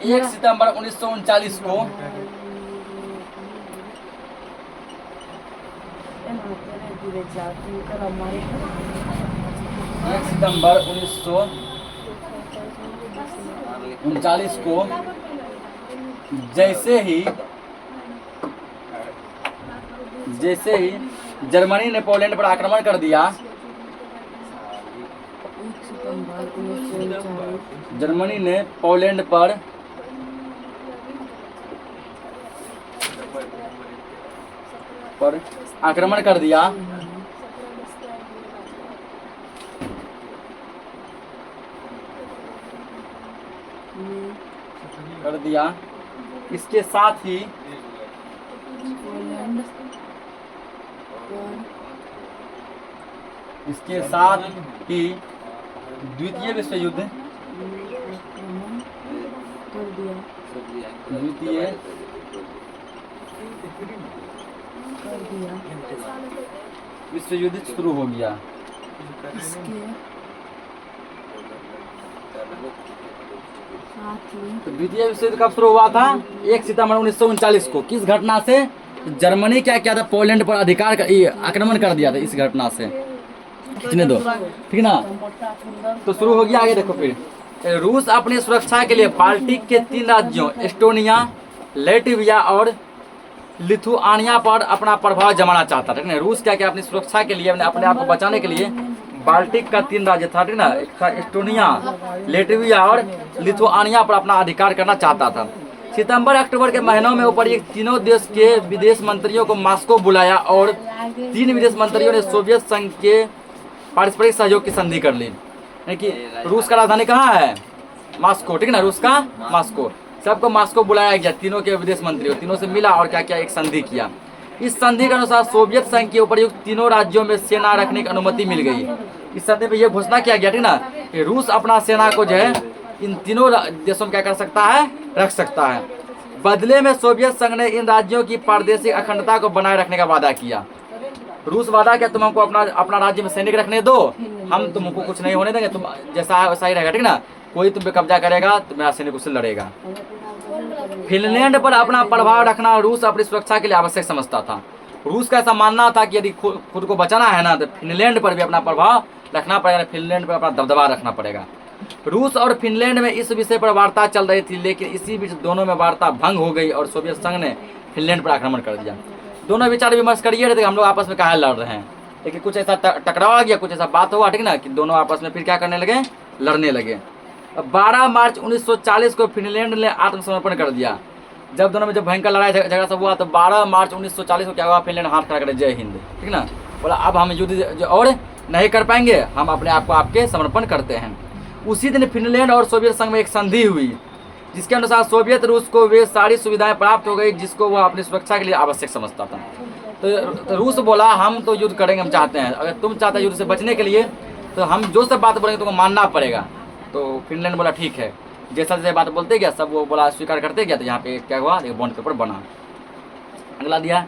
1 सितंबर 1939 को 1 सितंबर 1939 1939 को जैसे ही जर्मनी ने पोलैंड पर आक्रमण कर दिया, 1 सितंबर 1939 जर्मनी ने पोलैंड पर आक्रमण कर दिया, इसके साथ ही पोलैंड द्वितीय विश्व युद्ध आक्रमण कर दिया विश्व युद्ध शुरू हो गया। इसके साथ ही तो द्वितीय विश्व युद्ध कब शुरू हुआ था? 1 सितंबर 1939 को। किस घटना से? जर्मनी क्या किया था? पोलैंड पर आक्रमण कर दिया था। इस घटना से खींचने दो, ठीक ना। तो शुरू हो गया। आगे देखो फिर रूस अपनी सुरक्षा के लिए बाल्टिक के 3 राज्यों एस्टोनिया, लैटविया और लिथुआनिया पर अपना प्रभाव जमाना चाहता था, ठीक ना। रूस क्या अपनी सुरक्षा के लिए, अपने आप को बचाने के लिए बाल्टिक का 3 राज्य था, ठीक ना, एक था एस्टोनिया, लैटविया और लिथुआनिया पर अपना अधिकार करना चाहता था। सितंबर अक्टूबर के महीनों में ऊपर ये तीनों देश के विदेश मंत्रियों को मॉस्को बुलाया और 3 विदेश मंत्रियों ने सोवियत संघ के पारस्परिक सहयोग की संधि कर ली। यानी कि रूस का राजधानी कहाँ है? मॉस्को, ठीक ना, रूस का मॉस्को। सबको मॉस्को बुलाया गया, तीनों के विदेश मंत्रियों, तीनों से मिला और क्या क्या एक संधि किया। इस संधि के अनुसार सोवियत संघ के उपर्युक्त तीनों राज्यों में सेना रखने की अनुमति मिल गई। इस संधि में यह घोषणा किया गया, ठीक ना, कि रूस अपना सेना को जो है इन तीनों देशों में क्या कर सकता है? रख सकता है। बदले में सोवियत संघ ने इन राज्यों की प्रादेशिक अखंडता को बनाए रखने का वादा किया। रूस वादा किया, तुम हमको अपना राज्य में सैनिक रखने दो, हम तुमको कुछ नहीं होने देंगे, तुम जैसा है वैसा ही रहेगा, ठीक ना। कोई तुम पे कब्जा करेगा तो मेरा सैनिक उससे लड़ेगा। फिनलैंड पर अपना प्रभाव रखना रूस अपनी सुरक्षा के लिए आवश्यक समझता था। रूस का ऐसा मानना था कि यदि खुद को बचाना है ना, तो फिनलैंड पर भी अपना प्रभाव रखना पड़ेगा, फिनलैंड पर अपना दबदबा रखना पड़ेगा। रूस और फिनलैंड में इस विषय पर वार्ता चल रही थी, लेकिन इसी बीच दोनों में वार्ता भंग हो गई और सोवियत संघ ने फिनलैंड पर आक्रमण कर दिया। दोनों विचार विमर्श करिए रहे थे हम लोग आपस में काहे लड़ रहे हैं, लेकिन कुछ ऐसा टकराव आ गया, कुछ ऐसा बात हुआ, ठीक ना, कि दोनों आपस में फिर क्या करने लगे? लड़ने लगे। 12 मार्च 1940 को फिनलैंड ने आत्मसमर्पण कर दिया। जब दोनों में जब भयंकर लड़ाई झगड़ा सब हुआ तो 12 मार्च 1940 को क्या हुआ? फिनलैंड हाथ खड़ा करे, जय हिंद, ठीक ना, बोला अब हम युद्ध और नहीं कर पाएंगे, हम अपने आप को आपके समर्पण करते हैं। उसी दिन फिनलैंड और सोवियत संघ में एक संधि हुई, जिसके अनुसार सोवियत रूस को वे सारी सुविधाएं प्राप्त हो गई जिसको वह अपनी सुरक्षा के लिए आवश्यक समझता था। तो रूस बोला हम तो युद्ध करेंगे, हम चाहते हैं, अगर तुम चाहते हो युद्ध से बचने के लिए तो हम जो सब बात बोलेंगे तुमको मानना पड़ेगा। तो फिनलैंड बोला ठीक है, जैसा जैसे बात बोलते गया सब वो बोला स्वीकार करते गया। तो यहाँ पे क्या हुआ? एक बॉन्ड पेपर बना। अगला दिया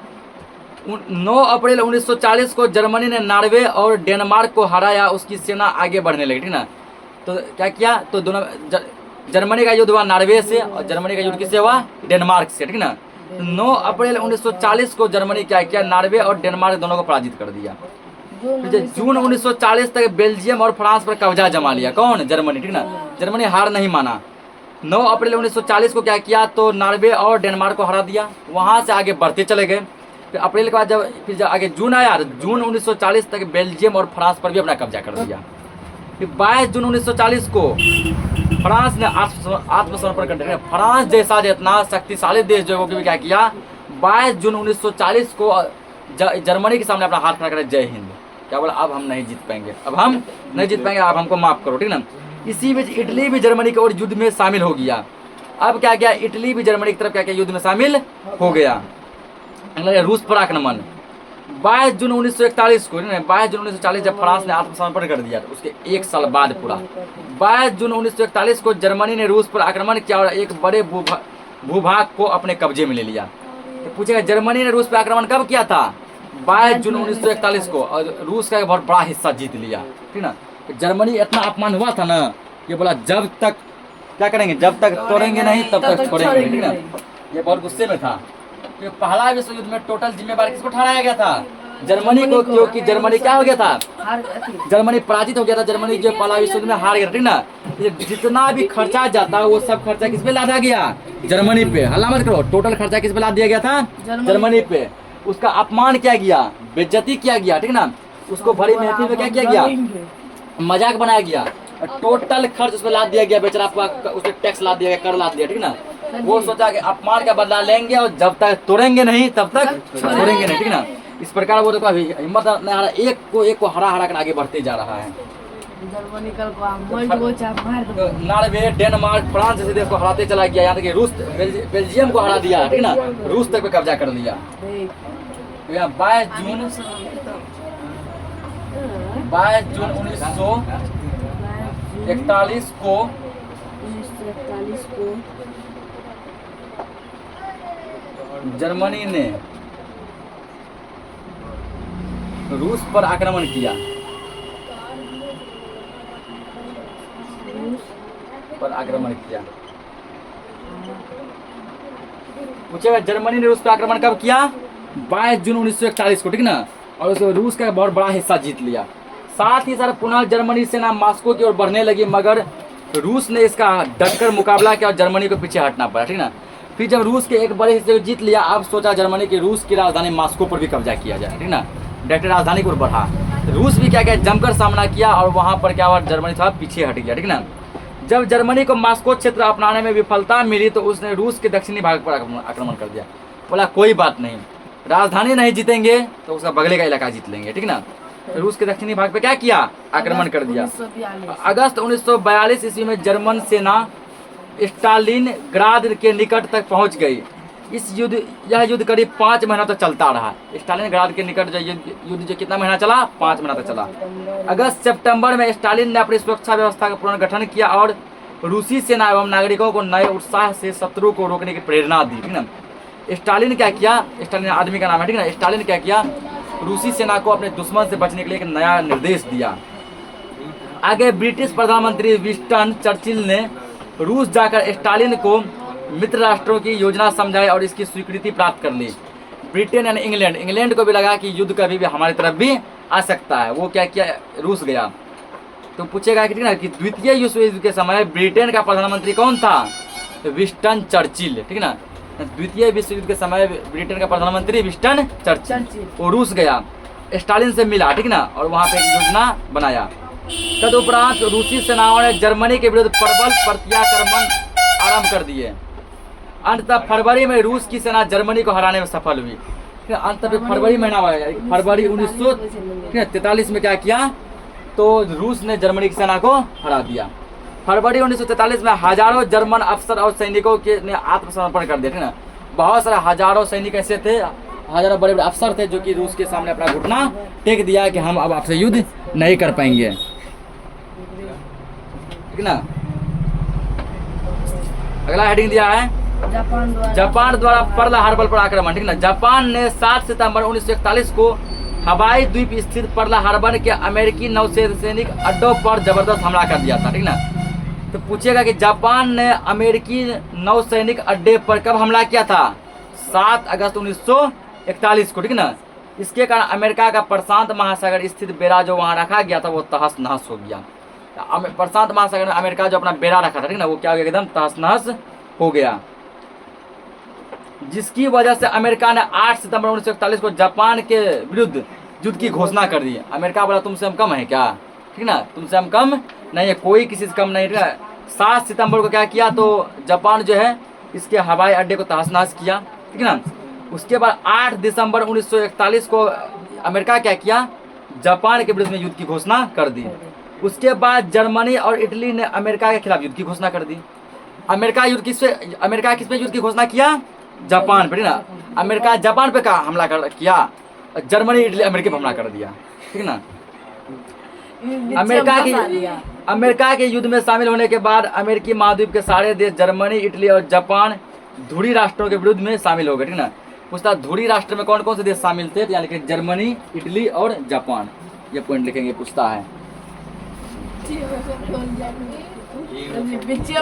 9 अप्रैल 1940 को जर्मनी ने नॉर्वे और डेनमार्क को हराया, उसकी सेना आगे बढ़ने लगी, ठीक ना। तो क्या किया? तो दोनों जर्मनी का युद्ध हुआ नॉर्वे से और जर्मनी का युद्ध किससे हुआ? डेनमार्क से, ठीक ना। 9 अप्रैल 1940 को जर्मनी क्या किया? नॉर्वे और डेनमार्क दोनों को पराजित कर दिया। जून 1940 तक बेल्जियम और फ्रांस पर कब्जा जमा लिया। कौन? जर्मनी, ठीक ना। जर्मनी हार नहीं माना। 9 अप्रैल 1940 को क्या किया? तो नॉर्वे और डेनमार्क को हरा दिया। वहां से आगे बढ़ते चले गए। फिर अप्रैल के बाद जब आगे जून आया, जून 1940 तक बेल्जियम और फ्रांस पर भी अपना कब्जा कर दिया। फिर 22 जून 1940 को फ्रांस ने आत्मसमर्पण कर दिया। फ्रांस जैसा जितना शक्तिशाली देश जो है वो भी क्या किया? 22 जून 1940 को जर्मनी के सामने अपना हाथ खड़ा कर जय हिंद। क्या बोला? अब हम नहीं जीत पाएंगे, अब हम नहीं जीत पाएंगे, आप हमको माफ करो, ठीक ना। इसी बीच इटली भी जर्मनी के और युद्ध में शामिल हो गया। अब क्या किया? इटली भी जर्मनी की तरफ क्या किया? युद्ध में शामिल हो गया। रूस पर आक्रमण 22 जून 1941 को, 22 जून 1940 जब फ्रांस ने आत्मसमर्पण कर दिया तो उसके 1 साल बाद पूरा 22 जून 1941 को जर्मनी ने रूस पर आक्रमण किया और एक बड़े भूभाग को अपने कब्जे में ले लिया। तो पूछेगा जर्मनी ने रूस पर आक्रमण कब किया था? 22 जून 1941 को, और रूस का एक बहुत बड़ा हिस्सा जीत लिया, ठीक ना। जर्मनी इतना अपमान हुआ था ना, ये बोला जब तक क्या करेंगे, जब तक तोड़ेंगे नहीं तब तक छोड़ेंगे, ठीक ना। ये बहुत गुस्से में था। तो पहला विश्व युद्ध में टोटल जिम्मेवार किसको ठहराया गया था? जर्मनी को, क्योंकि जर्मनी क्या हो गया था, हार अथी जर्मनी पराजित हो गया था। जर्मनी जो पहला विश्व युद्ध में हार गया, ठीक ना। ये जितना भी खर्चा जाता वो सब खर्चा किस पे लादा गया, जर्मनी पे। हल्ला मत करो, टोटल खर्चा किस पे लाद दिया गया था, जर्मनी पे। उसका अपमान किया गया, बेइज्जती किया गया, ठीक ना। उसको भरी महफिल में क्या किया गया, मजाक बनाया गया। टोटल खर्च उस पर लाद दिया गया, बेचारा उस पर टैक्स लाद दिया गया, कर लाद दिया, ठीक ना। वो सोचा कि अपमान का बदला लेंगे और जब तक तोड़ेंगे नहीं तब तक छोड़ेंगे नहीं, ठीक ना। इस प्रकार वो तो कभी हिम्मत नहीं हारा, एक को हरा हरा कर आगे बढ़ते जा रहा है। जर्मनी कल को मर गो चा मार दो। नॉर्वे, डेनमार्क, फ्रांस जैसे देश को हराते चला गया, यहाँ तक कि रूस, बेल्जियम को हरा दिया, ठीक ना। रूस तक पे कब्जा कर लिया। देख 22 जून 1941 को 1941 को जर्मनी ने रूस पर आक्रमण किया, पूछेगा जर्मनी ने रूस पर आक्रमण कब किया, 22 जून 1941 को, ठीक ना। और उसमें रूस का बहुत बड़ा हिस्सा जीत लिया। साथ ही साथ पुनः जर्मनी सेना मॉस्को की ओर बढ़ने लगी, मगर रूस ने इसका डटकर मुकाबला किया और जर्मनी को पीछे हटना पड़ा, ठीक ना। फिर जब रूस के एक बड़े हिस्से को जीत लिया, अब सोचा जर्मनी की रूस की राजधानी मॉस्को पर भी कब्जा किया जाए, ठीक ना। डायरेक्ट राजधानी की ओर बढ़ा। रूस भी क्या क्या जमकर सामना किया और वहाँ पर क्या हुआ, जर्मनी थोड़ा पीछे हट गया, ठीक ना। जब जर्मनी को मॉस्को क्षेत्र अपनाने में विफलता मिली तो उसने रूस के दक्षिणी भाग पर आक्रमण कर दिया। बोला कोई बात नहीं, राजधानी नहीं जीतेंगे तो उसका बगले का इलाका जीत लेंगे, ठीक ना। तो रूस के दक्षिणी भाग पे क्या किया, आक्रमण कर दिया। अगस्त 1942 ईस्वी में जर्मन सेना स्टालिनग्राद के निकट तक पहुंच गई। यह युद्ध करीब 5 महीना तक चलता रहा। स्टालिनग्राद के निकट जो युद्ध जो कितना महीना चला, 5 महीना तक चला। अगस्त सितंबर में स्टालिन ने अपनी सुरक्षा व्यवस्था का पुनर्गठन किया और रूसी सेना एवं नागरिकों को नए उत्साह से शत्रु को रोकने की प्रेरणा दी, ठीक ना। स्टालिन क्या किया, स्टालिन आदमी का नाम है, ठीक ना। स्टालिन क्या किया, रूसी सेना को अपने दुश्मन से बचने के लिए एक नया निर्देश दिया। आगे ब्रिटिश प्रधानमंत्री विंस्टन चर्चिल ने रूस जाकर स्टालिन को मित्र राष्ट्रों की योजना समझाई और इसकी स्वीकृति प्राप्त कर ली। ब्रिटेन यानी इंग्लैंड को भी लगा कि युद्ध कभी भी हमारी तरफ भी आ सकता है। वो क्या किया, रूस गया। तो पूछेगा कि ठीक ना, कि द्वितीय विश्व युद्ध के समय ब्रिटेन का प्रधानमंत्री कौन था, विंस्टन चर्चिल, ठीक ना। द्वितीय विश्व युद्ध के समय ब्रिटेन का प्रधानमंत्री विंस्टन चर्चिल वो रूस गया, स्टालिन से मिला, ठीक ना, और वहाँ पे एक योजना बनाया। तदुपरांत रूसी सेनाओं ने जर्मनी के विरुद्ध प्रबल प्रत्याक्रमण आरंभ कर दिए। अंततः फरवरी में रूस की सेना जर्मनी को हराने में सफल हुई। अंततः फरवरी महीना फरवरी 1943 में क्या किया, तो रूस ने जर्मनी की सेना को हरा दिया। फरवरी 1943 में हजारों जर्मन अफसर और सैनिकों के ने आत्मसमर्पण कर दिया, ठीक ना। बहुत सारे हजारों सैनिक ऐसे थे, हजारों बड़े बड़े अफसर थे जो कि रूस के सामने अपना घुटना टेक दिया कि हम अब आपसे युद्ध नहीं कर पाएंगे, ठीक ना। अगला हेडिंग दिया है जापान द्वारा पर्ल हार्बर पर आक्रमण, ठीक ना। जापान ने 7 सितंबर 1941 को हवाई द्वीप स्थित पर्ल हार्बर के अमेरिकी नौसैनिक अड्डों पर जबरदस्त हमला कर दिया था, ठीक ना। तो पूछेगा कि जापान ने अमेरिकी नौसैनिक अड्डे पर कब हमला किया था, 7 अगस्त 1941 को, ठीक ना। इसके कारण अमेरिका का प्रशांत महासागर स्थित बेड़ा जो वहाँ रखा गया था वो तहस नहस हो गया। प्रशांत महासागर में अमेरिका जो अपना बेड़ा रखा था, ठीक ना, वो क्या हो गया, एकदम तहस नहस हो गया। जिसकी वजह से अमेरिका ने 8 सितंबर 1941 को जापान के विरुद्ध युद्ध की घोषणा कर दी। अमेरिका बोला तुमसे हम कम है क्या, ठीक ना, तुमसे हम कम नहीं है, कोई किसी से कम नहीं, ठीक है। 7 सितंबर को क्या किया, तो जापान जो है इसके हवाई अड्डे को तहस नहस किया, ठीक ना। उसके बाद 8 दिसंबर 1941 को अमेरिका क्या किया, जापान के विरुद्ध में युद्ध की घोषणा कर दी। उसके बाद जर्मनी और इटली ने अमेरिका के खिलाफ युद्ध की घोषणा कर दी। अमेरिका किस पे युद्ध की घोषणा किया, जापान पे, ना। अमेरिका जापान पे हमला किया, जर्मनी इटली अमेरिका पे हमला कर दिया, ठीक ना। अमेरिका के युद्ध में शामिल होने के बाद अमेरिकी महाद्वीप के सारे देश जर्मनी, इटली और जापान धुरी राष्ट्रों के विरुद्ध में शामिल हो गए, ठीक ना। पूछता धुरी राष्ट्र में कौन कौन से देश शामिल थे, यानी कि जर्मनी, इटली और जापान। ये पॉइंट लिखेंगे, पूछता है।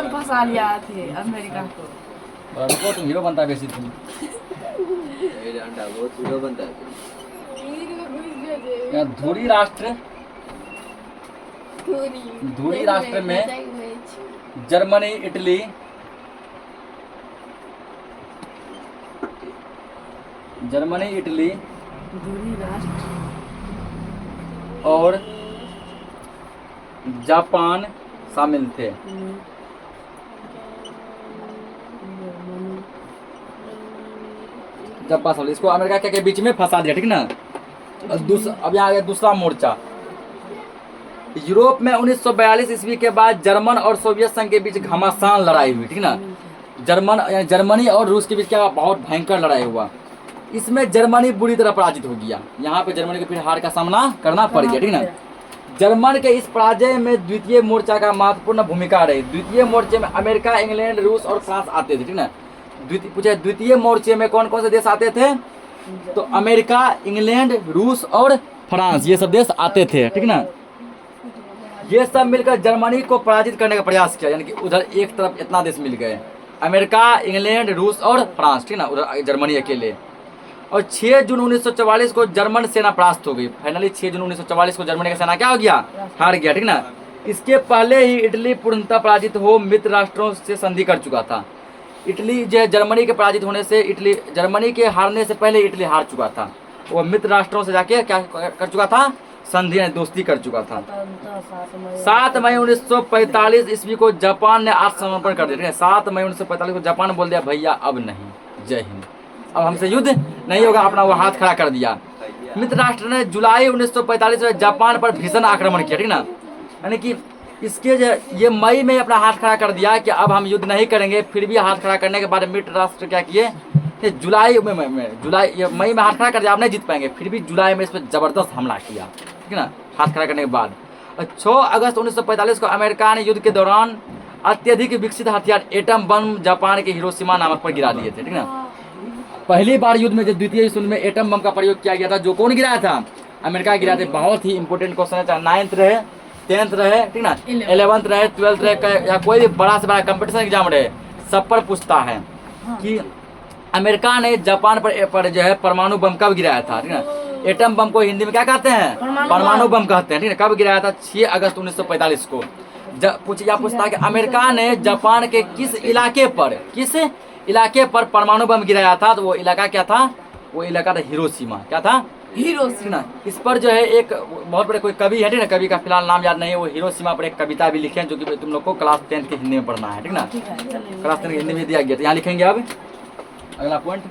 फंसा लिया थे अमेरिका को। रुको, तुम हीरो बनता है बेसी तुम। बहुत हीरो बनता है। या धुरी राष्ट्र में जर्मनी, इटली, धुरी राष्ट्र और जापान शामिल थे। जर्मनी, जापान शामिल, इसको अमेरिका के बीच में फंसा दिया, ठीक ना। अब यहाँ आ गया दूसरा मोर्चा। यूरोप में 1942 ईस्वी के बाद जर्मन और सोवियत संघ के बीच घमासान लड़ाई हुई, ठीक ना। जर्मनी और रूस के बीच क्या बहुत भयंकर लड़ाई हुआ। इसमें जर्मनी बुरी तरह पराजित हो गया। यहाँ पे जर्मनी को फिर हार का सामना करना पड़ गया, ठीक ना। जर्मन के इस पराजय में द्वितीय मोर्चा का महत्वपूर्ण भूमिका रही। द्वितीय मोर्चे में अमेरिका, इंग्लैंड, रूस और फ्रांस आते थे, ठीक ना। द्वितीय मोर्चे में कौन कौन से देश आते थे? तो अमेरिका, इंग्लैंड, रूस और फ्रांस, ये सब देश आते थे, ठीक ना। ये सब मिलकर जर्मनी को पराजित करने का प्रयास किया, यानी कि उधर एक तरफ इतना देश मिल गए, अमेरिका, इंग्लैंड, रूस और फ्रांस, ठीक ना। उधर जर्मनी अकेले। और 6 जून 1944 को जर्मन सेना परास्त हो गई। फाइनली 6 जून 1944 को जर्मनी का सेना क्या हो गया? हार गया, ठीक ना। इसके पहले ही इटली पूर्णतः पराजित हो मित्र राष्ट्रों से संधि कर चुका था। इटली जो जर्मनी के पराजित होने से, जर्मनी के हारने से पहले इटली हार चुका था। वो मित्र राष्ट्रों से जाके क्या कर चुका था? संधि, दोस्ती कर चुका था। 7 मई 1945 ईस्वी को जापान ने आत्मसमर्पण कर दिया। 7 मई 1945 को जापान बोल दिया भैया अब नहीं, जय हिंद, अब हमसे युद्ध नहीं होगा, अपना वो हाथ खड़ा कर दिया। मित्र राष्ट्र ने जुलाई 1945 में जापान पर भीषण आक्रमण किया, ठीक ना। यानी कि इसके ये मई में अपना हाथ खड़ा कर दिया कि अब हम युद्ध नहीं करेंगे। फिर भी हाथ खड़ा करने के बाद मित्र राष्ट्र क्या किए? जुलाई मई में हाथ खड़ा कर दिया, आप नहीं जीत पाएंगे। फिर भी जुलाई में इस पर जबरदस्त हमला किया, ठीक है ना, हाथ खड़ा करने के बाद। 6 अगस्त 1945 को अमेरिका ने युद्ध के दौरान अत्यधिक विकसित हथियार एटम बम जापान के हिरोशिमा नामक पर गिरा दिए थे, ठीक ना। पहली बार युद्ध में, जब द्वितीय विश्व युद्ध में एटम बम का प्रयोग किया गया था, जो कौन गिराया था? अमेरिका गिराया था। बहुत ही इंपॉर्टेंट क्वेश्चन है, चाहे 9th रहे, 10th रहे, ठीक ना, 11th रहे, 12th रहे, या कोई भी बड़ा से बड़ा कंपटीशन एग्जाम रहे, सब पर पूछता है कि अमेरिका ने जापान पर जो है परमाणु बम कब गिराया था, ठीक ना। एटम बम को हिंदी में क्या कहते हैं? परमाणु बम कहते हैं, ठीक है। कब गिराया था? 6 अगस्त 1945 को। पूछता है कि अमेरिका ने जापान के किस इलाके पर परमाणु बम गिराया था? तो वो इलाका क्या था? वो इलाका था हिरोशिमा। क्या था? हिरोशिमा। इस पर जो है एक बहुत बड़े कोई कवि है, ठीक ना, कवि का फिलहाल नाम याद नहीं है। वो हिरोशिमा पर एक कविता भी लिखे हैं, जो कि तुम लोग को क्लास 10th के हिंदी में पढ़ना है, ठीक ना। क्लास 10 की हिंदी में दिया गया, तो यहाँ लिखेंगे। अब अगला पॉइंट,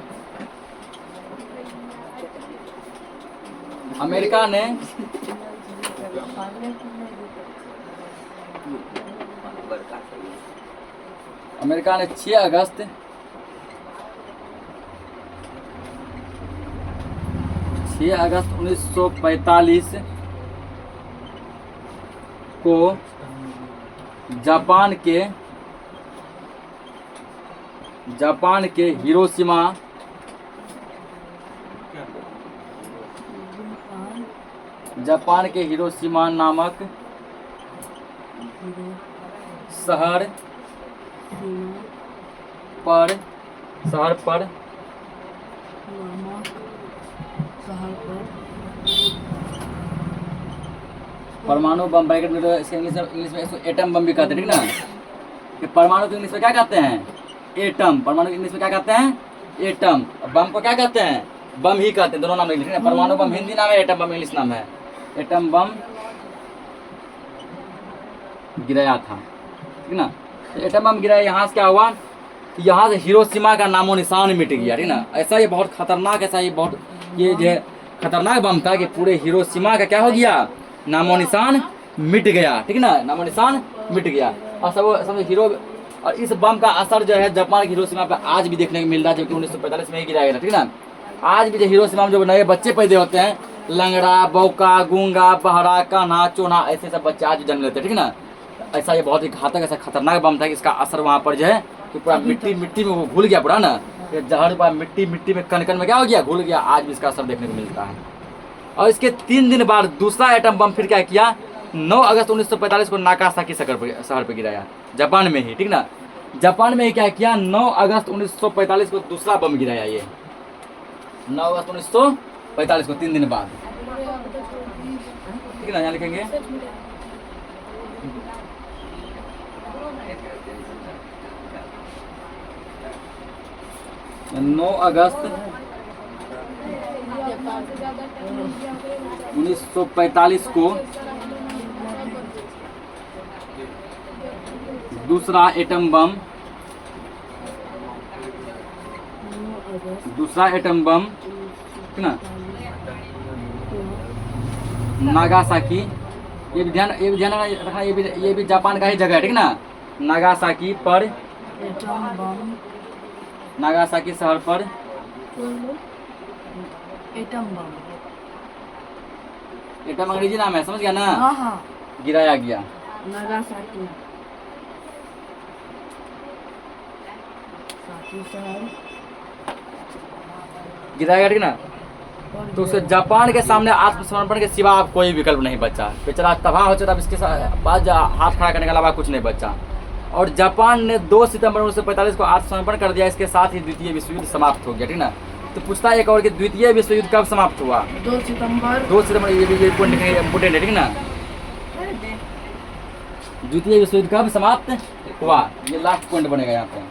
अमेरिका ने अमेरिका ने 6 अगस्त 1945 को जापान के हिरोशिमा नामक शहर पर परमाणु बम, ब्रैकेट में इंग्लिश में इसको एटम बम भी कहते हैं, ठीक ना। कि परमाणु को इंग्लिश में क्या कहते हैं? एटम। परमाणु को इंग्लिश में क्या कहते हैं? एटम। बम को क्या कहते हैं? बम ही कहते हैं, दोनों नाम इंग्लिश में। परमाणु बम हिंदी नाम है, एटम बम इंग्लिश नाम है। एटम बम गिराया था, ठीक ना। एटम बम गिराया, यहाँ से क्या हुआ? यहाँ से हिरोशिमा का नामो निशान मिट गया, ठीक ना। ऐसा ये बहुत खतरनाक, ये जो खतरनाक बम था कि पूरे हिरोशिमा का क्या हो गया? नामो निशान मिट गया, ठीक ना, नामो निशान मिट गया। और और इस बम का असर जो है जापान के हिरोशिमा पे आज भी देखने को मिल रहा है, जबकि 1945 में ही गिराया गया, ठीक ना। आज भी जो हिरोशिमा में जो नए बच्चे पैदा होते हैं, लंगड़ा, बौका, गूंगा, बहरा, कान्हा, चोना, ऐसे सब बच्चे आज जन्म लेते हैं, ठीक ना। ऐसा ये बहुत ही घातक, ऐसा खतरनाक बम था कि इसका असर वहाँ पर जो है कि पूरा मिट्टी में वो घुल गया पूरा ना। जहर पर मिट्टी में कण में क्या हो गया? घुल गया। आज भी इसका असर देखने को मिलता है। और इसके 3 दिन बाद दूसरा एटम बम फिर क्या किया? 9 अगस्त 1945 को नागासाकी शहर पर गिराया, जापान में ही, ठीक ना। जापान में ही क्या किया? 9 अगस्त 1945 को दूसरा बम गिराया। ये 9 अगस्त 1945 को 3 दिन बाद, ठीक है ना, यहाँ लिखेंगे 9 अगस्त 1945 को दूसरा एटम बम ठीक ना, नागासाकी, ये भी ध्यान रखना, ये भी जापान का ही जगह है, ठीक ना। नागासाकी पर, एटम बम, नागासाकी शहर पर एटम बम, एटम अंग्रेजी नाम है, समझ गया ना, हाँ हाँ, गिराया गया। नागासाकी शहर गिराया गया, ठीक ना। तो उससे जापान के सामने आत्मसमर्पण के सिवा अब कोई विकल्प नहीं बचा। बेचारा तबाह हो चुका, अब इसके बाद हाथ खड़ा करने के अलावा कुछ नहीं बचा। और जापान ने 2 सितंबर 1945 को आत्मसमर्पण कर दिया। इसके साथ ही द्वितीय विश्व युद्ध समाप्त हो गया, ठीक ना। तो पूछता है एक और कि द्वितीय विश्व युद्ध कब समाप्त हुआ? 2 सितंबर 2 सितंबर, ये पॉइंट इम्पोर्टेंट है, ठीक ना। द्वितीय विश्व युद्ध कब समाप्त हुआ, ये लास्ट पॉइंट बनेगा यहाँ पे।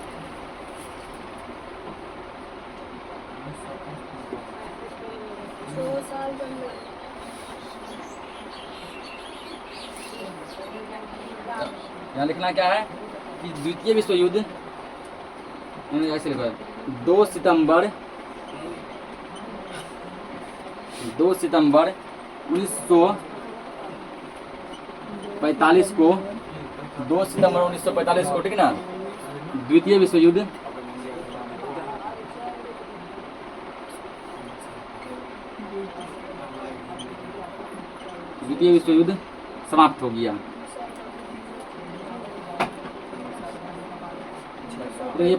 यहाँ लिखना क्या है कि द्वितीय विश्व युद्ध ऐसे लिखा है 2 सितंबर 1945 को 2 सितंबर 1945 को, ठीक ना, द्वितीय विश्व युद्ध समाप्त हो गया। तो ये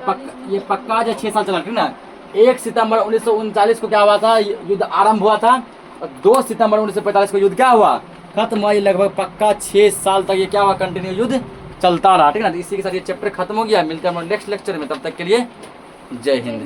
पक्का जो 6 साल चला, ठीक ना। 1 सितंबर 1939 को क्या हुआ था, युद्ध आरंभ हुआ था, और 2 सितंबर 1945 को युद्ध क्या हुआ, खत्म हुआ। ये लगभग पक्का 6 साल तक ये क्या हुआ, कंटिन्यू युद्ध चलता रहा, ठीक ना। तो इसी के साथ ये चैप्टर खत्म हो गया। मिलते हैं हम नेक्स्ट लेक्चर में, तब तक के लिए जय हिंद।